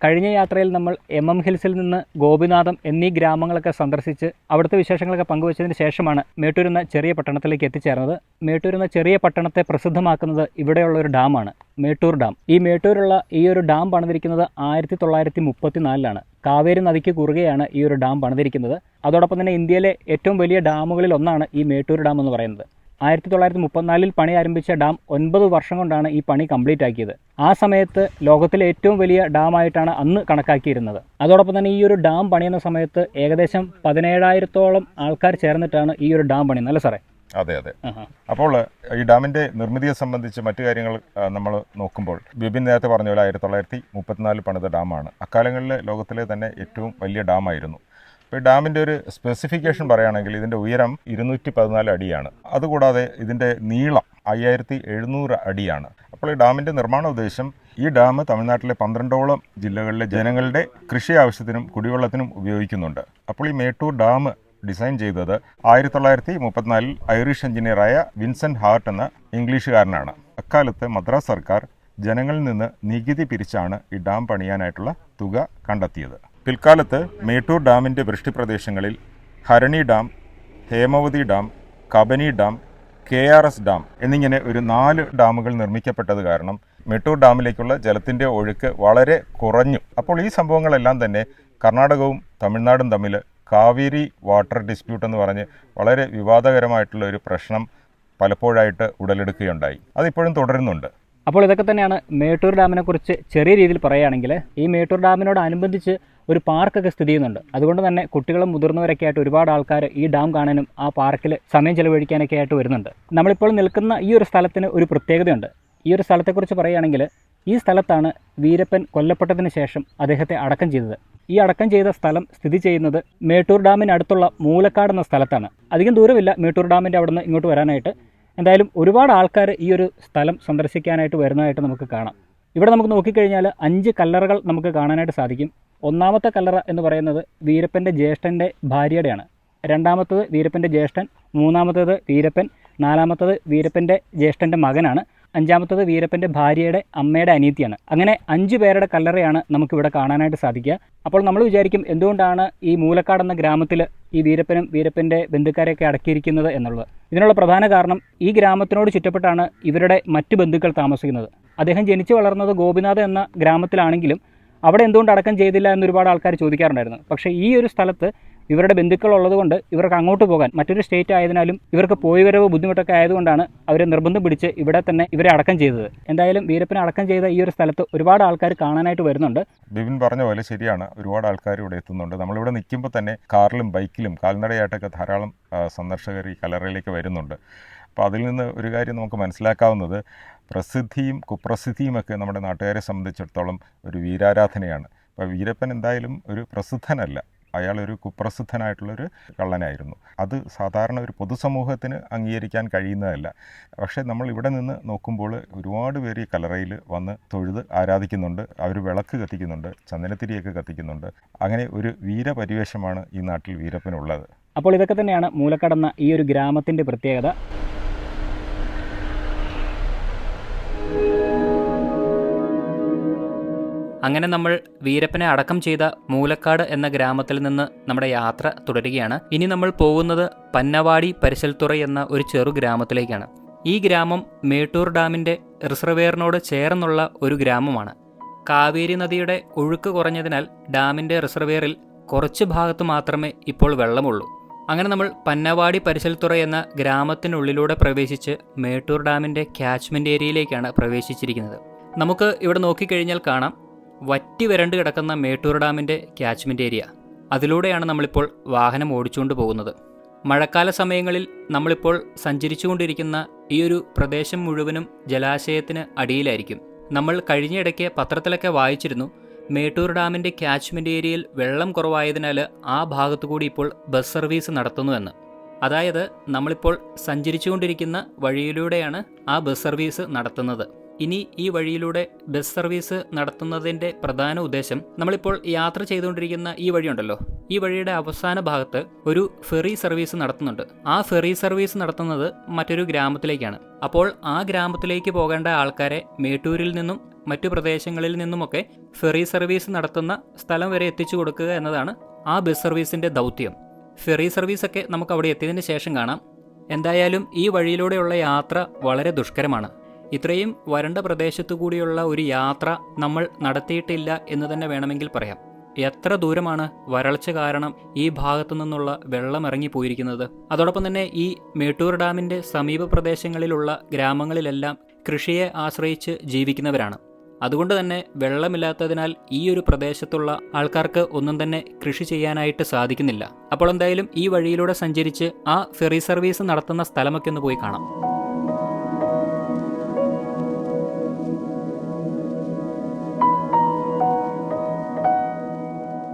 കഴിഞ്ഞ യാത്രയിൽ നമ്മൾ MM ഹിൽസിൽ നിന്ന് ഗോപിനാഥം എന്നീ ഗ്രാമങ്ങളൊക്കെ സന്ദർശിച്ച് അവിടുത്തെ വിശേഷങ്ങളൊക്കെ പങ്കുവച്ചതിന് ശേഷമാണ് മേട്ടൂർ എന്ന ചെറിയ പട്ടണത്തിലേക്ക് എത്തിച്ചേർന്നത്. മേട്ടൂർ എന്ന ചെറിയ പട്ടണത്തെ പ്രസിദ്ധമാക്കുന്നത് ഇവിടെയുള്ള ഒരു ഡാമാണ്, മേട്ടൂർ ഡാം. ഈ മേട്ടൂരുള്ള ഈ ഒരു ഡാം പണിതിരിക്കുന്നത് 1934-ലാണ്. കാവേരി നദിക്ക് കുറുകെയാണ് ഈ ഒരു ഡാം പണിതിരിക്കുന്നത്. അതോടൊപ്പം തന്നെ ഇന്ത്യയിലെ ഏറ്റവും വലിയ ഡാമുകളിൽ ഒന്നാണ് ഈ മേട്ടൂർ ഡാം എന്ന് പറയുന്നത്. 1934 പണി ആരംഭിച്ച ഡാം 9 വർഷം കൊണ്ടാണ് ഈ പണി കംപ്ലീറ്റ് ആക്കിയത്. ആ സമയത്ത് ലോകത്തിലെ ഏറ്റവും വലിയ ഡാമായിട്ടാണ് അന്ന് കണക്കാക്കിയിരുന്നത്. അതോടൊപ്പം തന്നെ ഈ ഒരു ഡാം പണിയുന്ന സമയത്ത് ഏകദേശം 17,000-ഓളം ആൾക്കാർ ചേർന്നിട്ടാണ് ഈ ഒരു ഡാം പണിയുന്നത്, അല്ലേ സാറേ? അതെ. അപ്പോൾ ഈ ഡാമിൻ്റെ നിർമ്മിതിയെ സംബന്ധിച്ച് മറ്റു കാര്യങ്ങൾ നമ്മൾ നോക്കുമ്പോൾ ബിബിൻ നേരത്തെ പറഞ്ഞ പോലെ 1934 പണിത ഡാമാണ്. അക്കാലങ്ങളിൽ ലോകത്തിലെ തന്നെ ഏറ്റവും വലിയ ഡാമായിരുന്നു. ഇപ്പോൾ ഈ ഡാമിൻ്റെ ഒരു സ്പെസിഫിക്കേഷൻ പറയുകയാണെങ്കിൽ ഇതിൻ്റെ ഉയരം 214 അടിയാണ്. അതുകൂടാതെ ഇതിൻ്റെ നീളം 5700 അടിയാണ്. അപ്പോൾ ഈ ഡാമിൻ്റെ നിർമ്മാണ ഉദ്ദേശം ഈ ഡാം തമിഴ്നാട്ടിലെ 12ഓളം ജില്ലകളിലെ ജനങ്ങളുടെ കൃഷി ആവശ്യത്തിനും കുടിവെള്ളത്തിനും ഉപയോഗിക്കുന്നുണ്ട്. അപ്പോൾ ഈ മേട്ടൂർ ഡാം ഡിസൈൻ ചെയ്തത് 1934 ഐറിഷ് എഞ്ചിനീയറായ വിൻസെൻ്റ് ഹാർട്ട് എന്ന ഇംഗ്ലീഷുകാരനാണ്. അക്കാലത്ത് മദ്രാസ് സർക്കാർ ജനങ്ങളിൽ നിന്ന് നികുതി പിരിച്ചാണ് ഈ ഡാം പണിയാനായിട്ടുള്ള തുക കണ്ടെത്തിയത്. പിൽക്കാലത്ത് മേട്ടൂർ ഡാമിൻ്റെ വൃഷ്ടിപ്രദേശങ്ങളിൽ Harangi dam, Hemavathi dam, Kabini dam, KRS dam എന്നിങ്ങനെ ഒരു 4 ഡാമുകൾ നിർമ്മിക്കപ്പെട്ടത് കാരണം മേട്ടൂർ ഡാമിലേക്കുള്ള ജലത്തിൻ്റെ ഒഴുക്ക് വളരെ കുറഞ്ഞു. അപ്പോൾ ഈ സംഭവങ്ങളെല്ലാം തന്നെ കർണാടകവും തമിഴ്നാടും തമ്മിൽ കാവേരി വാട്ടർ ഡിസ്പ്യൂട്ട് എന്ന് പറഞ്ഞ് വളരെ വിവാദകരമായിട്ടുള്ള ഒരു പ്രശ്നം പലപ്പോഴായിട്ട് ഉടലെടുക്കുകയുണ്ടായി. അതിപ്പോഴും തുടരുന്നുണ്ട്. അപ്പോൾ ഇതൊക്കെ തന്നെയാണ് മേട്ടൂർ ഡാമിനെ കുറിച്ച് ചെറിയ രീതിയിൽ പറയുകയാണെങ്കിൽ. ഈ മേട്ടൂർ ഡാമിനോടനുബന്ധിച്ച് ഒരു പാർക്കൊക്കെ സ്ഥിതി ചെയ്യുന്നുണ്ട്. അതുകൊണ്ട് തന്നെ കുട്ടികളും മുതിർന്നവരൊക്കെ ആയിട്ട് ഒരുപാട് ആൾക്കാർ ഈ ഡാം കാണാനും ആ പാർക്കിൽ സമയം ചെലവഴിക്കാനൊക്കെ ആയിട്ട് വരുന്നുണ്ട്. നമ്മളിപ്പോൾ നിൽക്കുന്ന ഈ ഒരു സ്ഥലത്തിന് ഒരു പ്രത്യേകതയുണ്ട്. ഈ ഒരു സ്ഥലത്തെക്കുറിച്ച് പറയുകയാണെങ്കിൽ ഈ സ്ഥലത്താണ് വീരപ്പൻ കൊല്ലപ്പെട്ടതിന് ശേഷം അദ്ദേഹത്തെ അടക്കം ചെയ്തത്. ഈ അടക്കം ചെയ്ത സ്ഥലം സ്ഥിതി ചെയ്യുന്നത് മേട്ടൂർ ഡാമിനടുത്തുള്ള മൂലക്കാട് എന്ന സ്ഥലത്താണ്. അധികം ദൂരമില്ല മേട്ടൂർ ഡാമിൻ്റെ അവിടെ നിന്ന് ഇങ്ങോട്ട് വരാനായിട്ട്. എന്തായാലും ഒരുപാട് ആൾക്കാർ ഈ ഒരു സ്ഥലം സന്ദർശിക്കാനായിട്ട് വരുന്നതായിട്ട് നമുക്ക് കാണാം. ഇവിടെ നമുക്ക് നോക്കിക്കഴിഞ്ഞാൽ 5 കല്ലറകൾ നമുക്ക് കാണാനായിട്ട് സാധിക്കും. ഒന്നാമത്തെ കല്ലറ എന്ന് പറയുന്നത് വീരപ്പൻ്റെ ജ്യേഷ്ഠൻ്റെ ഭാര്യയുടെയാണ്. രണ്ടാമത്തത് വീരപ്പൻ്റെ ജ്യേഷ്ഠൻ, മൂന്നാമത്തേത് വീരപ്പൻ, നാലാമത്തത് വീരപ്പൻ്റെ ജ്യേഷ്ഠൻ്റെ മകനാണ്, അഞ്ചാമത്തത് വീരപ്പൻ്റെ ഭാര്യയുടെ അമ്മയുടെ അനിയത്തിയാണ്. അങ്ങനെ 5 പേരുടെ കല്ലറയാണ് നമുക്കിവിടെ കാണാനായിട്ട് സാധിക്കുക. അപ്പോൾ നമ്മൾ വിചാരിക്കും എന്തുകൊണ്ടാണ് ഈ മൂലക്കാട് എന്ന ഗ്രാമത്തിൽ ഈ വീരപ്പനും വീരപ്പൻ്റെ ബന്ധുക്കാരെയൊക്കെ അടക്കിയിരിക്കുന്നത് എന്നുള്ളത്. ഇതിനുള്ള പ്രധാന കാരണം ഈ ഗ്രാമത്തിനോട് ചുറ്റപ്പെട്ടാണ് ഇവരുടെ മറ്റ് ബന്ധുക്കൾ താമസിക്കുന്നത്. അദ്ദേഹം ജനിച്ചു വളർന്നത് ഗോപിനാഥ് എന്ന ഗ്രാമത്തിലാണെങ്കിലും അവിടെ എന്തുകൊണ്ട് അടക്കം ചെയ്തില്ല എന്നൊരുപാട് ആൾക്കാർ ചോദിക്കാറുണ്ടായിരുന്നു. പക്ഷേ ഈ ഒരു സ്ഥലത്ത് ഇവരുടെ ബന്ധുക്കൾ ഉള്ളതുകൊണ്ട് ഇവർക്ക് അങ്ങോട്ട് പോകാൻ, മറ്റൊരു സ്റ്റേറ്റ് ആയതിനാലും ഇവർക്ക് പോയി വരവ് ബുദ്ധിമുട്ടൊക്കെ ആയതുകൊണ്ടാണ് അവരെ നിർബന്ധം പിടിച്ച് ഇവിടെ തന്നെ ഇവരെ അടക്കം ചെയ്തത്. എന്തായാലും വീരപ്പനെ അടക്കം ചെയ്ത ഈ ഒരു സ്ഥലത്ത് ഒരുപാട് ആൾക്കാർ കാണാനായിട്ട് വരുന്നുണ്ട്. ബിബിൻ പറഞ്ഞ പോലെ ശരിയാണ്, ഒരുപാട് ആൾക്കാർ ഇവിടെ എത്തുന്നുണ്ട്. നമ്മളിവിടെ നിൽക്കുമ്പോൾ തന്നെ കാറിലും ബൈക്കിലും കാൽനടയായിട്ടൊക്കെ ധാരാളം സന്ദർശകർ ഈ കല്ലറയിലേക്ക് വരുന്നുണ്ട്. അപ്പോൾ അതിൽ നിന്ന് ഒരു കാര്യം നമുക്ക് മനസ്സിലാക്കാവുന്നത് പ്രസിദ്ധിയും കുപ്രസിദ്ധിയുമൊക്കെ നമ്മുടെ നാട്ടുകാരെ സംബന്ധിച്ചിടത്തോളം ഒരു വീരാരാധനയാണ്. അപ്പോൾ വീരപ്പൻ എന്തായാലും ഒരു പ്രസിദ്ധനല്ല, അയാളൊരു കുപ്രസിദ്ധനായിട്ടുള്ളൊരു കള്ളനായിരുന്നു. അത് സാധാരണ ഒരു പൊതുസമൂഹത്തിന് അംഗീകരിക്കാൻ കഴിയുന്നതല്ല. പക്ഷേ നമ്മൾ ഇവിടെ നിന്ന് നോക്കുമ്പോൾ ഒരുപാട് പേര് ഈ കല്ലറയിൽ വന്ന് തൊഴുത് ആരാധിക്കുന്നുണ്ട്. അവർ വിളക്ക് കത്തിക്കുന്നുണ്ട്, ചന്ദനത്തിരിയൊക്കെ കത്തിക്കുന്നുണ്ട്. അങ്ങനെ ഒരു വീരപരിവേഷമാണ് ഈ നാട്ടിൽ വീരപ്പനുള്ളത്. അപ്പോൾ ഇതൊക്കെ തന്നെയാണ് മൂലക്കാട് എന്ന ഈ ഒരു ഗ്രാമത്തിൻ്റെ പ്രത്യേകത. അങ്ങനെ നമ്മൾ വീരപ്പനെ അടക്കം ചെയ്ത മൂലക്കാട് എന്ന ഗ്രാമത്തിൽ നിന്ന് നമ്മുടെ യാത്ര തുടരുകയാണ്. ഇനി നമ്മൾ പോകുന്നത് പന്നവാടി പരിസൽത്തുറ എന്ന ഒരു ചെറു ഗ്രാമത്തിലേക്കാണ്. ഈ ഗ്രാമം മേട്ടൂർ ഡാമിൻ്റെ റിസർവെയറിനോട് ചേർന്നുള്ള ഒരു ഗ്രാമമാണ്. കാവേരി നദിയുടെ ഒഴുക്ക് കുറഞ്ഞതിനാൽ ഡാമിൻ്റെ റിസർവെയറിൽ കുറച്ച് ഭാഗത്ത് മാത്രമേ ഇപ്പോൾ വെള്ളമുള്ളൂ. അങ്ങനെ നമ്മൾ പന്നവാടി പരിസൽത്തുറ എന്ന ഗ്രാമത്തിനുള്ളിലൂടെ പ്രവേശിച്ച് മേട്ടൂർ ഡാമിൻ്റെ ക്യാച്ച്മെൻറ്റ് ഏരിയയിലേക്കാണ് പ്രവേശിച്ചിരിക്കുന്നത്. നമുക്ക് ഇവിടെ നോക്കിക്കഴിഞ്ഞാൽ കാണാം വറ്റി വരണ്ട് കിടക്കുന്ന മേട്ടൂർ ഡാമിൻ്റെ ക്യാച്ച്മെൻറ്റ് ഏരിയ. അതിലൂടെയാണ് നമ്മളിപ്പോൾ വാഹനം ഓടിച്ചുകൊണ്ട് പോകുന്നത്. മഴക്കാല സമയങ്ങളിൽ നമ്മളിപ്പോൾ സഞ്ചരിച്ചുകൊണ്ടിരിക്കുന്ന ഈ ഒരു പ്രദേശം മുഴുവനും ജലാശയത്തിന് അടിയിലായിരിക്കും. നമ്മൾ കഴിഞ്ഞയിടയ്ക്ക് പത്രത്തിലൊക്കെ വായിച്ചിരുന്നു, മേട്ടൂർ ഡാമിൻ്റെ ക്യാച്ച്മെൻ്റ് ഏരിയയിൽ വെള്ളം കുറവായതിനാൽ ആ ഭാഗത്തുകൂടി ഇപ്പോൾ ബസ് സർവീസ് നടത്തുന്നുവെന്ന്. അതായത് നമ്മളിപ്പോൾ സഞ്ചരിച്ചുകൊണ്ടിരിക്കുന്ന വഴിയിലൂടെയാണ് ആ ബസ് സർവീസ് നടത്തുന്നത്. ഇനി ഈ വഴിയിലൂടെ ബസ് സർവീസ് നടത്തുന്നതിൻ്റെ പ്രധാന ഉദ്ദേശം, നമ്മളിപ്പോൾ യാത്ര ചെയ്തുകൊണ്ടിരിക്കുന്ന ഈ വഴിയുണ്ടല്ലോ, ഈ വഴിയുടെ അവസാന ഭാഗത്ത് ഒരു ഫെറി സർവീസ് നടത്തുന്നുണ്ട്. ആ ഫെറി സർവീസ് നടത്തുന്നത് മറ്റൊരു ഗ്രാമത്തിലേക്കാണ്. അപ്പോൾ ആ ഗ്രാമത്തിലേക്ക് പോകേണ്ട ആൾക്കാരെ മേട്ടൂരിൽ നിന്നും മറ്റു പ്രദേശങ്ങളിൽ നിന്നുമൊക്കെ ഫെറി സർവീസ് നടത്തുന്ന സ്ഥലം വരെ എത്തിച്ചു കൊടുക്കുക എന്നതാണ് ആ ബസ് സർവീസിൻ്റെ ദൗത്യം. ഫെറി സർവീസൊക്കെ നമുക്ക് അവിടെ എത്തിയതിന് ശേഷം കാണാം. എന്തായാലും ഈ വഴിയിലൂടെയുള്ള യാത്ര വളരെ ദുഷ്കരമാണ്. ഇത്രയും വരണ്ട പ്രദേശത്തു കൂടിയുള്ള ഒരു യാത്ര നമ്മൾ നടത്തിയിട്ടില്ല എന്ന് തന്നെ വേണമെങ്കിൽ പറയാം. എത്ര ദൂരമാണ് വരൾച്ച കാരണം ഈ ഭാഗത്തു നിന്നുള്ള വെള്ളം ഇറങ്ങിപ്പോയിരിക്കുന്നത്. അതോടൊപ്പം തന്നെ ഈ മേട്ടൂർ ഡാമിൻ്റെ സമീപ പ്രദേശങ്ങളിലുള്ള ഗ്രാമങ്ങളിലെല്ലാം കൃഷിയെ ആശ്രയിച്ച് ജീവിക്കുന്നവരാണ്. അതുകൊണ്ട് തന്നെ വെള്ളമില്ലാത്തതിനാൽ ഈ ഒരു പ്രദേശത്തുള്ള ആൾക്കാർക്ക് ഒന്നും തന്നെ കൃഷി ചെയ്യാനായിട്ട് സാധിക്കുന്നില്ല. അപ്പോൾ എന്തായാലും ഈ വഴിയിലൂടെ സഞ്ചരിച്ച് ആ ഫെറി സർവീസ് നടത്തുന്ന സ്ഥലമൊക്കെ ഒന്ന് പോയി കാണാം.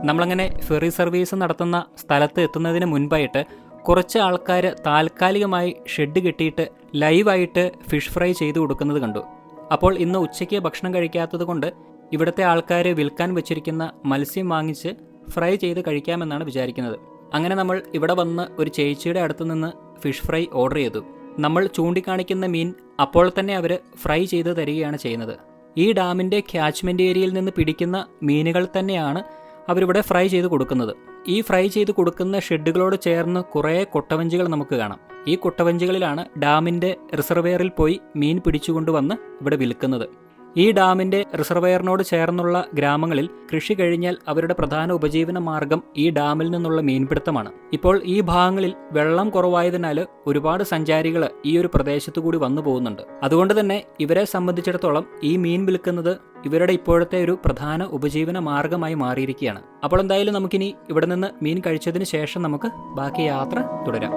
നമ്മളങ്ങനെ ഫെറി സർവീസ് നടത്തുന്ന സ്ഥലത്ത് എത്തുന്നതിന് മുൻപായിട്ട് കുറച്ച് ആൾക്കാർ താൽക്കാലികമായി ഷെഡ് കെട്ടിയിട്ട് ലൈവായിട്ട് ഫിഷ് ഫ്രൈ ചെയ്ത് കൊടുക്കുന്നത് കണ്ടു. അപ്പോൾ ഇന്ന് ഉച്ചയ്ക്ക് ഭക്ഷണം കഴിക്കാത്തത് കൊണ്ട് ഇവിടുത്തെ ആൾക്കാർ വിൽക്കാൻ വെച്ചിരിക്കുന്ന മത്സ്യം വാങ്ങിച്ച് ഫ്രൈ ചെയ്ത് കഴിക്കാമെന്നാണ് വിചാരിക്കുന്നത്. അങ്ങനെ നമ്മൾ ഇവിടെ വന്ന് ഒരു ചേച്ചിയുടെ അടുത്ത് നിന്ന് ഫിഷ് ഫ്രൈ ഓർഡർ ചെയ്തു. നമ്മൾ ചൂണ്ടിക്കാണിക്കുന്ന മീൻ അപ്പോൾ തന്നെ അവർ ഫ്രൈ ചെയ്ത് തരികയാണ് ചെയ്യുന്നത്. ഈ ഡാമിൻ്റെ ക്യാച്ച്മെൻ്റ് ഏരിയയിൽ നിന്ന് പിടിക്കുന്ന മീനുകൾ തന്നെയാണ് അവരിവിടെ ഫ്രൈ ചെയ്ത് കൊടുക്കുന്നത്. ഈ ഫ്രൈ ചെയ്ത് കൊടുക്കുന്ന ഷെഡുകളോട് ചേർന്ന് കുറേ കൊട്ടവഞ്ചികൾ നമുക്ക് കാണാം. ഈ കൊട്ടവഞ്ചികളിലാണ് ഡാമിൻ്റെ റിസർവെയറിൽ പോയി മീൻ പിടിച്ചുകൊണ്ടുവന്ന് ഇവിടെ വിൽക്കുന്നത്. ഈ ഡാമിൻ്റെ റിസർവെയറിനോട് ചേർന്നുള്ള ഗ്രാമങ്ങളിൽ കൃഷി കഴിഞ്ഞാൽ അവരുടെ പ്രധാന ഉപജീവന മാർഗം ഈ ഡാമിൽ നിന്നുള്ള മീൻപിടുത്തമാണ്. ഇപ്പോൾ ഈ ഭാഗങ്ങളിൽ വെള്ളം കുറവായതിനാൽ ഒരുപാട് സഞ്ചാരികൾ ഈ ഒരു പ്രദേശത്തു കൂടി വന്നു പോകുന്നുണ്ട്. അതുകൊണ്ട് തന്നെ ഇവരെ സംബന്ധിച്ചിടത്തോളം ഈ മീൻ വിൽക്കുന്നത് ഇവരുടെ ഇപ്പോഴത്തെ ഒരു പ്രധാന ഉപജീവന മാർഗമായി മാറിയിരിക്കുകയാണ്. അപ്പോൾ എന്തായാലും നമുക്കിനി ഇവിടെ നിന്ന് മീൻ കഴിച്ചതിന് ശേഷം നമുക്ക് ബാക്കി യാത്ര തുടരാം.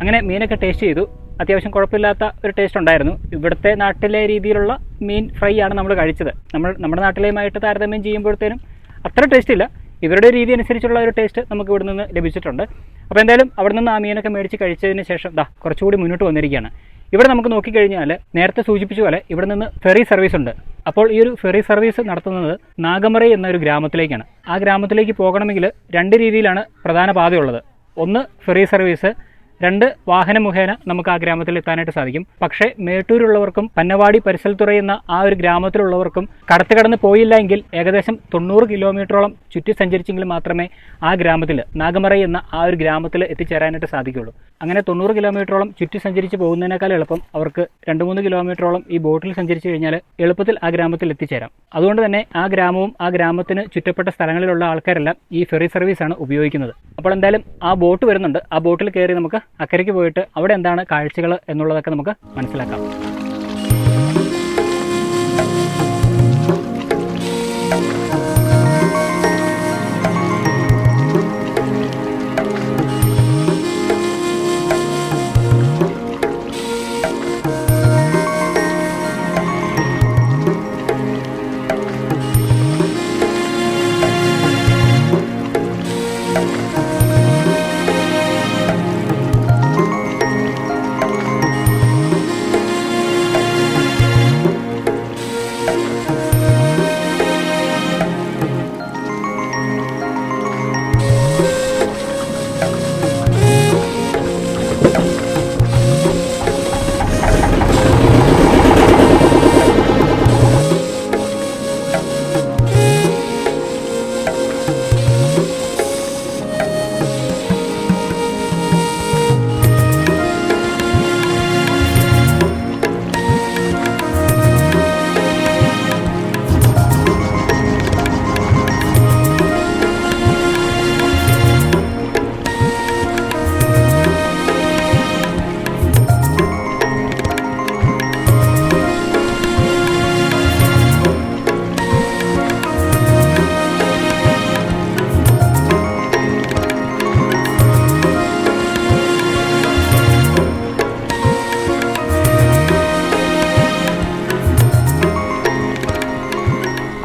അങ്ങനെ മീനൊക്കെ ടേസ്റ്റ് ചെയ്തു. അത്യാവശ്യം കുഴപ്പമില്ലാത്ത ഒരു ടേസ്റ്റ് ഉണ്ടായിരുന്നു. ഇവിടുത്തെ നാട്ടിലെ രീതിയിലുള്ള മീൻ ഫ്രൈ ആണ് നമ്മൾ കഴിച്ചത്. നമ്മുടെ നാട്ടിലെയുമായിട്ട് താരതമ്യം ചെയ്യുമ്പോഴത്തേനും അത്ര ടേസ്റ്റ് ഇല്ല. ഇവരുടെ രീതി അനുസരിച്ചുള്ള ഒരു ടേസ്റ്റ് നമുക്ക് ഇവിടെ നിന്ന് ലഭിച്ചിട്ടുണ്ട്. അപ്പോൾ എന്തായാലും അവിടെ നിന്ന് ആ മീനൊക്കെ മേടിച്ച് കഴിച്ചതിന് ശേഷം കുറച്ചുകൂടി മുന്നോട്ട് വന്നിരിക്കുകയാണ്. ഇവിടെ നമുക്ക് നോക്കിക്കഴിഞ്ഞാൽ നേരത്തെ സൂചിപ്പിച്ച പോലെ ഇവിടെ നിന്ന് ഫെറി സർവീസ് ഉണ്ട്. അപ്പോൾ ഈ ഒരു ഫെറി സർവീസ് നടത്തുന്നത് നാഗമറൈ എന്നൊരു ഗ്രാമത്തിലേക്കാണ്. ആ ഗ്രാമത്തിലേക്ക് പോകണമെങ്കിൽ രണ്ട് രീതിയിലാണ് പ്രധാന പാതയുള്ളത്. ഒന്ന് ഫെറി സർവീസ്, രണ്ട് വാഹനം മുഖേന നമുക്ക് ആ ഗ്രാമത്തിൽ എത്താനായിട്ട് സാധിക്കും. പക്ഷേ മേട്ടൂരുള്ളവർക്കും പന്നവാടി പരിസരത്തുറയുന്ന ആ ഒരു ഗ്രാമത്തിലുള്ളവർക്കും കടത്ത് കടന്ന് പോയില്ല എങ്കിൽ ഏകദേശം 90 കിലോമീറ്ററോളം ചുറ്റി സഞ്ചരിച്ചെങ്കിൽ മാത്രമേ ആ ഗ്രാമത്തിൽ നാഗമറൈ എന്ന ആ ഒരു ഗ്രാമത്തിൽ എത്തിച്ചേരാനായിട്ട് സാധിക്കുകയുള്ളൂ. അങ്ങനെ 90 കിലോമീറ്ററോളം ചുറ്റി സഞ്ചരിച്ച് പോകുന്നതിനേക്കാൾ എളുപ്പം അവർക്ക് 2-3 കിലോമീറ്ററോളം ഈ ബോട്ടിൽ സഞ്ചരിച്ച് കഴിഞ്ഞാൽ എളുപ്പത്തിൽ ആ ഗ്രാമത്തിൽ എത്തിച്ചേരാം. അതുകൊണ്ട് തന്നെ ആ ഗ്രാമവും ആ ഗ്രാമത്തിന് ചുറ്റപ്പെട്ട സ്ഥലങ്ങളിലുള്ള ആൾക്കാരെല്ലാം ഈ ഫെറി സർവീസാണ് ഉപയോഗിക്കുന്നത്. അപ്പോൾ എന്തായാലും ആ ബോട്ട് വരുന്നുണ്ട്. ആ ബോട്ടിൽ കയറി നമുക്ക് അക്കരയ്ക്ക് പോയിട്ട് അവിടെ എന്താണ് കാഴ്ചകൾ എന്നുള്ളതൊക്കെ നമുക്ക് മനസ്സിലാക്കാം.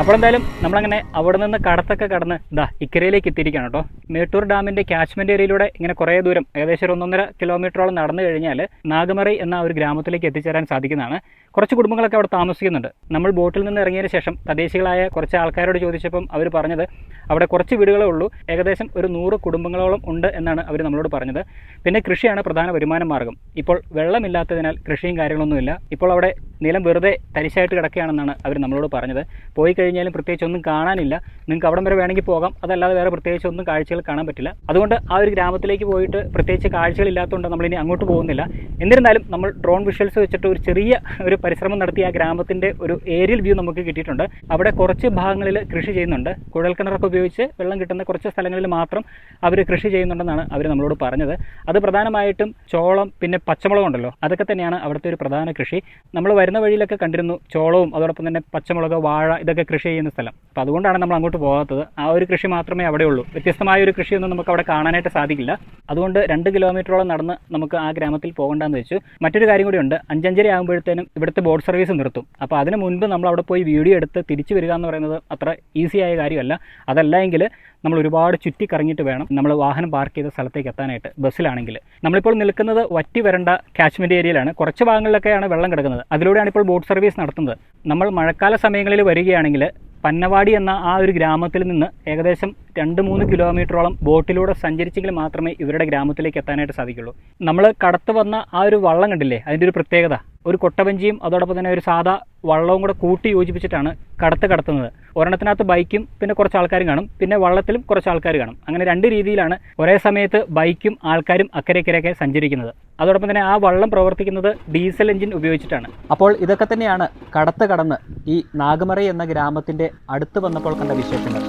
അപ്പോൾ എന്തായാലും നമ്മളങ്ങനെ അവിടെ നിന്ന് കടത്തൊക്കെ കടന്ന് ഇക്കരയിലേക്ക് എത്തിയിരിക്കുകയാണ് കേട്ടോ. മേട്ടൂർ ഡാമിൻ്റെ ക്യാച്ച്മെൻറ്റ് ഏരിയയിലൂടെ ഇങ്ങനെ കുറേ ദൂരം ഏകദേശം 1.5 കിലോമീറ്ററോളം നടന്നു കഴിഞ്ഞാൽ നാഗമറൈ എന്ന ഒരു ഗ്രാമത്തിലേക്ക് എത്തിച്ചേരാൻ സാധിക്കുന്നതാണ്. കുറച്ച് കുടുംബങ്ങളൊക്കെ അവിടെ താമസിക്കുന്നുണ്ട്. നമ്മൾ ബോട്ടിൽ നിന്ന് ഇറങ്ങിയതിന് ശേഷം തദ്ദേശികളായ കുറച്ച് ആൾക്കാരോട് ചോദിച്ചപ്പം അവർ പറഞ്ഞത് അവിടെ കുറച്ച് വീടുകളേ ഉള്ളൂ, ഏകദേശം ഒരു 100 കുടുംബങ്ങളോളം ഉണ്ട് എന്നാണ് അവർ നമ്മളോട് പറഞ്ഞത്. പിന്നെ കൃഷിയാണ് പ്രധാന വരുമാന മാർഗ്ഗം. ഇപ്പോൾ വെള്ളമില്ലാത്തതിനാൽ കൃഷിയും കാര്യങ്ങളൊന്നുമില്ല. ഇപ്പോൾ അവിടെ നിലം വെറുതെ തരിശായിട്ട് കിടക്കുകയാണെന്നാണ് അവർ നമ്മളോട് പറഞ്ഞത്. പോയി കഴിഞ്ഞാലും പ്രത്യേകിച്ച് ഒന്നും കാണാനില്ല. നിങ്ങൾക്ക് അവിടം വരെ വേണമെങ്കിൽ പോകാം, അതല്ലാതെ വേറെ പ്രത്യേകിച്ച് ഒന്നും കാഴ്ചകൾ കാണാൻ പറ്റില്ല. അതുകൊണ്ട് ആ ഒരു ഗ്രാമത്തിലേക്ക് പോയിട്ട് പ്രത്യേകിച്ച് കാഴ്ചകളില്ലാത്തതുകൊണ്ട് നമ്മളിനി അങ്ങോട്ട് പോകുന്നില്ല. എന്നിരുന്നാലും നമ്മൾ ഡ്രോൺ വിഷ്വൽസ് വെച്ചിട്ട് ഒരു ചെറിയ ഒരു പരിശ്രമം നടത്തി ആ ഗ്രാമത്തിൻ്റെ ഒരു ഏരിയൽ വ്യൂ നമുക്ക് കിട്ടിയിട്ടുണ്ട്. അവിടെ കുറച്ച് ഭാഗങ്ങളിൽ കൃഷി ചെയ്യുന്നുണ്ട്. കുഴൽക്കിണറൊക്കെ ഉപയോഗിച്ച് വെള്ളം കിട്ടുന്ന കുറച്ച് സ്ഥലങ്ങളിൽ മാത്രം അവർ കൃഷി ചെയ്യുന്നുണ്ടെന്നാണ് അവർ നമ്മളോട് പറഞ്ഞത്. അത് പ്രധാനമായിട്ടും ചോളം പിന്നെ പച്ചമുളക് ഉണ്ടല്ലോ, അതൊക്കെ തന്നെയാണ് അവിടുത്തെ ഒരു പ്രധാന കൃഷി. നമ്മൾ വരുന്ന വഴിയിലൊക്കെ കണ്ടിരുന്നു ചോളവും അതോടൊപ്പം തന്നെ പച്ചമുളക്, വാഴ ഇതൊക്കെ കൃഷി ചെയ്യുന്ന സ്ഥലം. അപ്പോൾ അതുകൊണ്ടാണ് നമ്മൾ അങ്ങോട്ട് പോകാത്തത്. ആ ഒരു കൃഷി മാത്രമേ അവിടെ ഉള്ളൂ. വ്യത്യസ്തമായ ഒരു കൃഷിയൊന്നും നമുക്ക് അവിടെ കാണാനായിട്ട് സാധിക്കില്ല. അതുകൊണ്ട് 2 കിലോമീറ്ററോളം നടന്ന് നമുക്ക് ആ ഗ്രാമത്തിൽ പോകണ്ടെന്ന് വെച്ചു. മറ്റൊരു കാര്യം കൂടിയുണ്ട്, 5:30 ആകുമ്പോഴത്തേനും ഇവിടുത്തെ ബോട്ട് സർവീസ് നിർത്തും. അപ്പോൾ അതിന് മുൻപ് നമ്മൾ അവിടെ പോയി വീഡിയോ എടുത്ത് തിരിച്ചു വരിക എന്ന് പറയുന്നത് അത്ര ഈസിയായ കാര്യമല്ല. അതല്ല എങ്കിൽ നമ്മൾ ഒരുപാട് ചുറ്റിക്കറങ്ങിയിട്ട് വേണം നമ്മൾ വാഹനം പാർക്ക് ചെയ്ത സ്ഥലത്തേക്ക് എത്താനായിട്ട്. ബസ്സിലാണെങ്കിൽ നമ്മളിപ്പോൾ നിൽക്കുന്നത് വറ്റി വരണ്ട ക്യാച്ച്മെൻറ്റ് ഏരിയയിലാണ്. കുറച്ച് ഭാഗങ്ങളിലൊക്കെയാണ് വെള്ളം കിടക്കുന്നത്. അതിലൂടെയാണ് ഇപ്പോൾ ബോട്ട് സർവീസ് നടത്തുന്നത്. നമ്മൾ മഴക്കാല സമയങ്ങളിൽ വരികയാണെങ്കിൽ പന്നവാടി എന്ന ആ ഒരു ഗ്രാമത്തിൽ നിന്ന് ഏകദേശം 2-3 കിലോമീറ്ററോളം ബോട്ടിലൂടെ സഞ്ചരിച്ചെങ്കിൽ മാത്രമേ ഇവരുടെ ഗ്രാമത്തിലേക്ക് എത്താനായിട്ട് സാധിക്കുള്ളൂ. നമ്മൾ കടത്ത് വന്ന ആ ഒരു വള്ളം കണ്ടില്ലേ, അതിൻ്റെ ഒരു പ്രത്യേകത ഒരു കൊട്ടവഞ്ചിയും അതോടൊപ്പം തന്നെ ഒരു സാധാ വള്ളവും കൂടെ കൂട്ടി യോജിപ്പിച്ചിട്ടാണ് കടത്തുന്നത്. ഒരെണ്ണത്തിനകത്ത് ബൈക്കും പിന്നെ കുറച്ച് ആൾക്കാരും കാണും, പിന്നെ വള്ളത്തിലും കുറച്ച് ആൾക്കാർ കാണും. അങ്ങനെ 2 രീതിയിലാണ് ഒരേ സമയത്ത് ബൈക്കും ആൾക്കാരും അക്കരയ്ക്കരയൊക്കെ സഞ്ചരിക്കുന്നത്. അതോടൊപ്പം തന്നെ ആ വള്ളം പ്രവർത്തിക്കുന്നത് ഡീസൽ എഞ്ചിൻ ഉപയോഗിച്ചിട്ടാണ്. അപ്പോൾ ഇതൊക്കെ തന്നെയാണ് കടന്ന് ഈ നാഗമറൈ എന്ന ഗ്രാമത്തിൻ്റെ അടുത്ത് വന്നപ്പോൾ കണ്ട വിശേഷങ്ങൾ.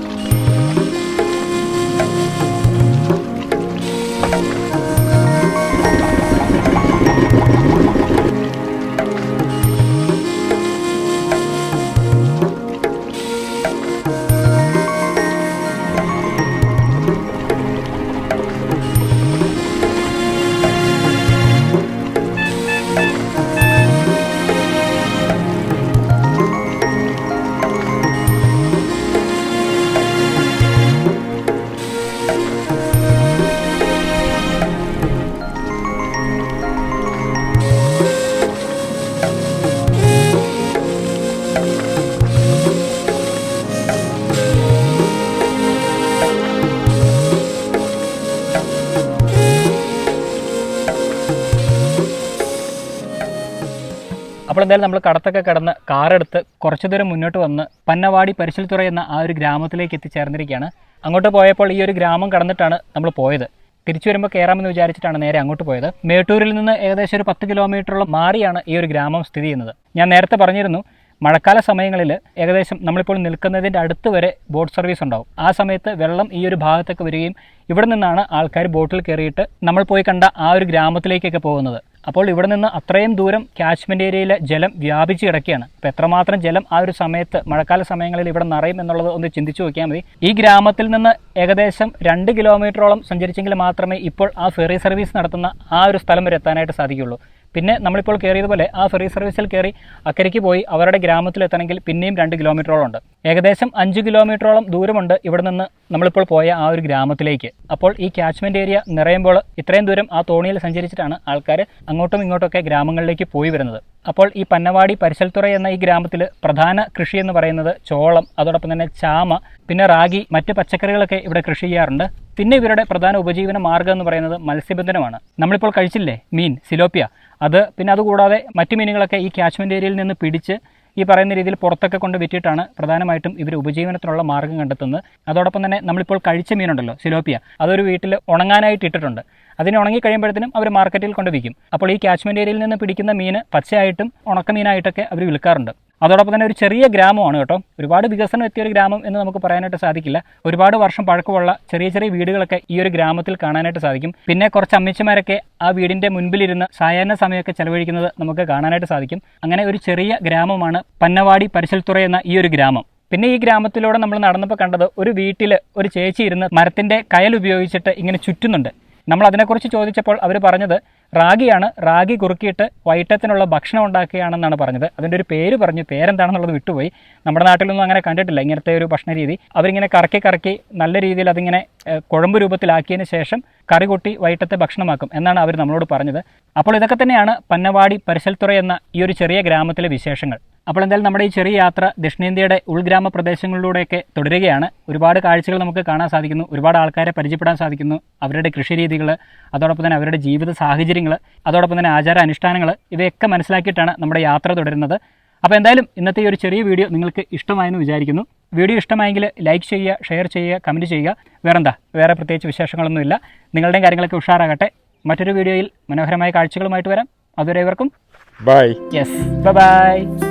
അപ്പോൾ എന്തായാലും നമ്മൾ കടത്തൊക്കെ കടന്ന് കാറെടുത്ത് കുറച്ച് ദൂരം മുന്നോട്ട് വന്ന് പന്നവാടി പരിശൽത്തുറ എന്ന ആ ഒരു ഗ്രാമത്തിലേക്ക് എത്തിച്ചേർന്നിരിക്കുകയാണ്. അങ്ങോട്ട് പോയപ്പോൾ ഈ ഒരു ഗ്രാമം കടന്നിട്ടാണ് നമ്മൾ പോയത്. തിരിച്ചു വരുമ്പോൾ കയറാമെന്ന് വിചാരിച്ചിട്ടാണ് നേരെ അങ്ങോട്ട് പോയത്. മേട്ടൂരിൽ നിന്ന് ഏകദേശം ഒരു 10 കിലോമീറ്ററോളം മാറിയാണ് ഈ ഒരു ഗ്രാമം സ്ഥിതി ചെയ്യുന്നത്. ഞാൻ നേരത്തെ പറഞ്ഞിരുന്നു, മഴക്കാല സമയങ്ങളിൽ ഏകദേശം നമ്മളിപ്പോൾ നിൽക്കുന്നതിൻ്റെ അടുത്ത് വരെ ബോട്ട് സർവീസ് ഉണ്ടാവും. ആ സമയത്ത് വെള്ളം ഈ ഒരു ഭാഗത്തൊക്കെ വരികയും ഇവിടെ നിന്നാണ് ആൾക്കാർ ബോട്ടിൽ കയറിയിട്ട് നമ്മൾ പോയി കണ്ട ആ ഒരു ഗ്രാമത്തിലേക്കൊക്കെ പോകുന്നത്. അപ്പോൾ ഇവിടെ നിന്ന് അത്രയും ദൂരം ക്യാച്ച്മെൻറ്റ് ഏരിയയിലെ ജലം വ്യാപിച്ച് കിടക്കുകയാണ്. അപ്പോൾ എത്രമാത്രം ജലം ആ ഒരു സമയത്ത് മഴക്കാല സമയങ്ങളിൽ ഇവിടെ നിറയും എന്നുള്ളത് ഒന്ന് ചിന്തിച്ചു നോക്കിയാൽ മതി. ഈ ഗ്രാമത്തിൽ നിന്ന് ഏകദേശം 2 കിലോമീറ്ററോളം സഞ്ചരിച്ചെങ്കിൽ മാത്രമേ ഇപ്പോൾ ആ ഫെറി സർവീസ് നടത്തുന്ന ആ ഒരു സ്ഥലം വരെ എത്താനായിട്ട് സാധിക്കുകയുള്ളൂ. പിന്നെ നമ്മളിപ്പോൾ കയറിയതുപോലെ ആ ഫെറി സർവീസിൽ കയറി അക്കരയ്ക്ക് പോയി അവരുടെ ഗ്രാമത്തിലെത്തണമെങ്കിൽ പിന്നെയും 2 കിലോമീറ്ററോളം ഉണ്ട്. ഏകദേശം 5 കിലോമീറ്ററോളം ദൂരമുണ്ട് ഇവിടെ നിന്ന് നമ്മളിപ്പോൾ പോയ ആ ഒരു ഗ്രാമത്തിലേക്ക്. അപ്പോൾ ഈ ക്യാച്ച്മെൻറ്റ് ഏരിയ നിറയുമ്പോൾ ഇത്രയും ദൂരം ആ തോണിയിൽ സഞ്ചരിച്ചിട്ടാണ് ആൾക്കാർ അങ്ങോട്ടും ഇങ്ങോട്ടൊക്കെ ഗ്രാമങ്ങളിലേക്ക് പോയി വരുന്നത്. അപ്പോൾ ഈ പന്നവാടി പരിശൽത്തുറ എന്ന ഈ ഗ്രാമത്തിൽ പ്രധാന കൃഷി എന്ന് പറയുന്നത് ചോളം, അതോടൊപ്പം തന്നെ ചാമ, പിന്നെ റാഗി, മറ്റ് പച്ചക്കറികളൊക്കെ ഇവിടെ കൃഷി ചെയ്യാറുണ്ട്. പിന്നെ ഇവരുടെ പ്രധാന ഉപജീവന മാർഗ്ഗം എന്ന് പറയുന്നത് മത്സ്യബന്ധനമാണ്. നമ്മളിപ്പോൾ കഴിച്ചില്ലേ മീൻ സിലോപ്പിയ, അത് പിന്നെ അതുകൂടാതെ മറ്റു മീനുകളൊക്കെ ഈ ക്യാച്ച്മെൻറ്റ് ഏരിയയിൽ നിന്ന് പിടിച്ച് ഈ പറയുന്ന രീതിയിൽ പുറത്തൊക്കെ കൊണ്ട് വിറ്റിട്ടാണ് പ്രധാനമായിട്ടും ഇവർ ഉപജീവനത്തിനുള്ള മാർഗ്ഗം കണ്ടെത്തുന്നത്. അതോടൊപ്പം തന്നെ നമ്മളിപ്പോൾ കഴിച്ച മീനുണ്ടല്ലോ സിലോപ്പിയ, അതൊരു വീട്ടിൽ ഉണങ്ങാനായിട്ട് ഇട്ടിട്ടുണ്ട്. അതിന് ഉണങ്ങി കഴിയുമ്പോഴത്തേനും അവർ മാർക്കറ്റിൽ കൊണ്ട് വിൽക്കും. അപ്പോൾ ഈ ക്യാച്ച്മെൻറ്റ് ഏരിയയിൽ നിന്ന് പിടിക്കുന്ന മീൻ പച്ചയായിട്ടും ഉണക്കമീനായിട്ടൊക്കെ അവർ വിൽക്കാറുണ്ട്. അതോടൊപ്പം തന്നെ ഒരു ചെറിയ ഗ്രാമമാണ് കേട്ടോ. ഒരുപാട് വികസനം എത്തിയ ഒരു ഗ്രാമം എന്ന് നമുക്ക് പറയാനായിട്ട് സാധിക്കില്ല. ഒരുപാട് വർഷം പഴക്കമുള്ള ചെറിയ ചെറിയ വീടുകളൊക്കെ ഈ ഒരു ഗ്രാമത്തിൽ കാണാനായിട്ട് സാധിക്കും. പിന്നെ കുറച്ച് അമ്മച്ചിമാരൊക്കെ ആ വീടിൻ്റെ മുൻപിലിരുന്ന് സായാഹ്ന സമയമൊക്കെ ചെലവഴിക്കുന്നത് നമുക്ക് കാണാനായിട്ട് സാധിക്കും. അങ്ങനെ ഒരു ചെറിയ ഗ്രാമമാണ് പന്നവാടി പരിശൽത്തുറ എന്ന ഈ ഒരു ഗ്രാമം. പിന്നെ ഈ ഗ്രാമത്തിലൂടെ നമ്മൾ നടന്നപ്പോൾ കണ്ടത് ഒരു വീട്ടിൽ ഒരു ചേച്ചി ഇരുന്ന് മരത്തിൻ്റെ കയൽ ഉപയോഗിച്ചിട്ട് ഇങ്ങനെ ചുറ്റുന്നുണ്ട്. നമ്മൾ അതിനെക്കുറിച്ച് ചോദിച്ചപ്പോൾ അവർ പറഞ്ഞത് റാഗിയാണ്. റാഗി കുറുക്കിയിട്ട് വൈറ്റത്തിനുള്ള ഭക്ഷണം ഉണ്ടാക്കുകയാണെന്നാണ് പറഞ്ഞത്. അതിൻ്റെ ഒരു പേര് പറഞ്ഞു, പേരെന്താണെന്നുള്ളത് വിട്ടുപോയി. നമ്മുടെ നാട്ടിലൊന്നും അങ്ങനെ കണ്ടിട്ടില്ല ഇങ്ങനത്തെ ഒരു ഭക്ഷണ രീതി. അവരിങ്ങനെ കറക്കി നല്ല രീതിയിൽ അതിങ്ങനെ കുഴമ്പ് രൂപത്തിലാക്കിയതിന് ശേഷം കറി കൂട്ടി വൈറ്റത്തെ ഭക്ഷണമാക്കും എന്നാണ് അവർ നമ്മളോട് പറഞ്ഞത്. അപ്പോൾ ഇതൊക്കെ തന്നെയാണ് പന്നവാടി പരിസൽത്തുറ എന്ന ഈ ഒരു ചെറിയ ഗ്രാമത്തിലെ വിശേഷങ്ങൾ. അപ്പോൾ എന്തായാലും നമ്മുടെ ഈ ചെറിയ യാത്ര ദക്ഷിണേന്ത്യയുടെ ഉൾഗ്രാമ പ്രദേശങ്ങളിലൂടെയൊക്കെ തുടരുകയാണ്. ഒരുപാട് കാഴ്ചകൾ നമുക്ക് കാണാൻ സാധിക്കുന്നു, ഒരുപാട് ആൾക്കാരെ പരിചയപ്പെടാൻ സാധിക്കുന്നു, അവരുടെ കൃഷിരീതികൾ, അതോടൊപ്പം തന്നെ അവരുടെ ജീവിത സാഹചര്യങ്ങൾ, അതോടൊപ്പം തന്നെ ആചാര അനുഷ്ഠാനങ്ങൾ, ഇവയൊക്കെ മനസ്സിലാക്കിയിട്ടാണ് നമ്മുടെ യാത്ര തുടരുന്നത്. അപ്പോൾ എന്തായാലും ഇന്നത്തെ ഈ ഒരു ചെറിയ വീഡിയോ നിങ്ങൾക്ക് ഇഷ്ടമായെന്ന് വിചാരിക്കുന്നു. വീഡിയോ ഇഷ്ടമായെങ്കിൽ ലൈക്ക് ചെയ്യുക, ഷെയർ ചെയ്യുക, കമൻറ്റ് ചെയ്യുക. വേറെ പ്രത്യേകിച്ച് വിശേഷങ്ങളൊന്നുമില്ല. നിങ്ങളുടെയും കാര്യങ്ങളൊക്കെ ഉഷാറാകട്ടെ. മറ്റൊരു വീഡിയോയിൽ മനോഹരമായ കാഴ്ചകളുമായിട്ട് വരാം. അതുവരെ ഇവർക്കും ബൈ. Yes, by.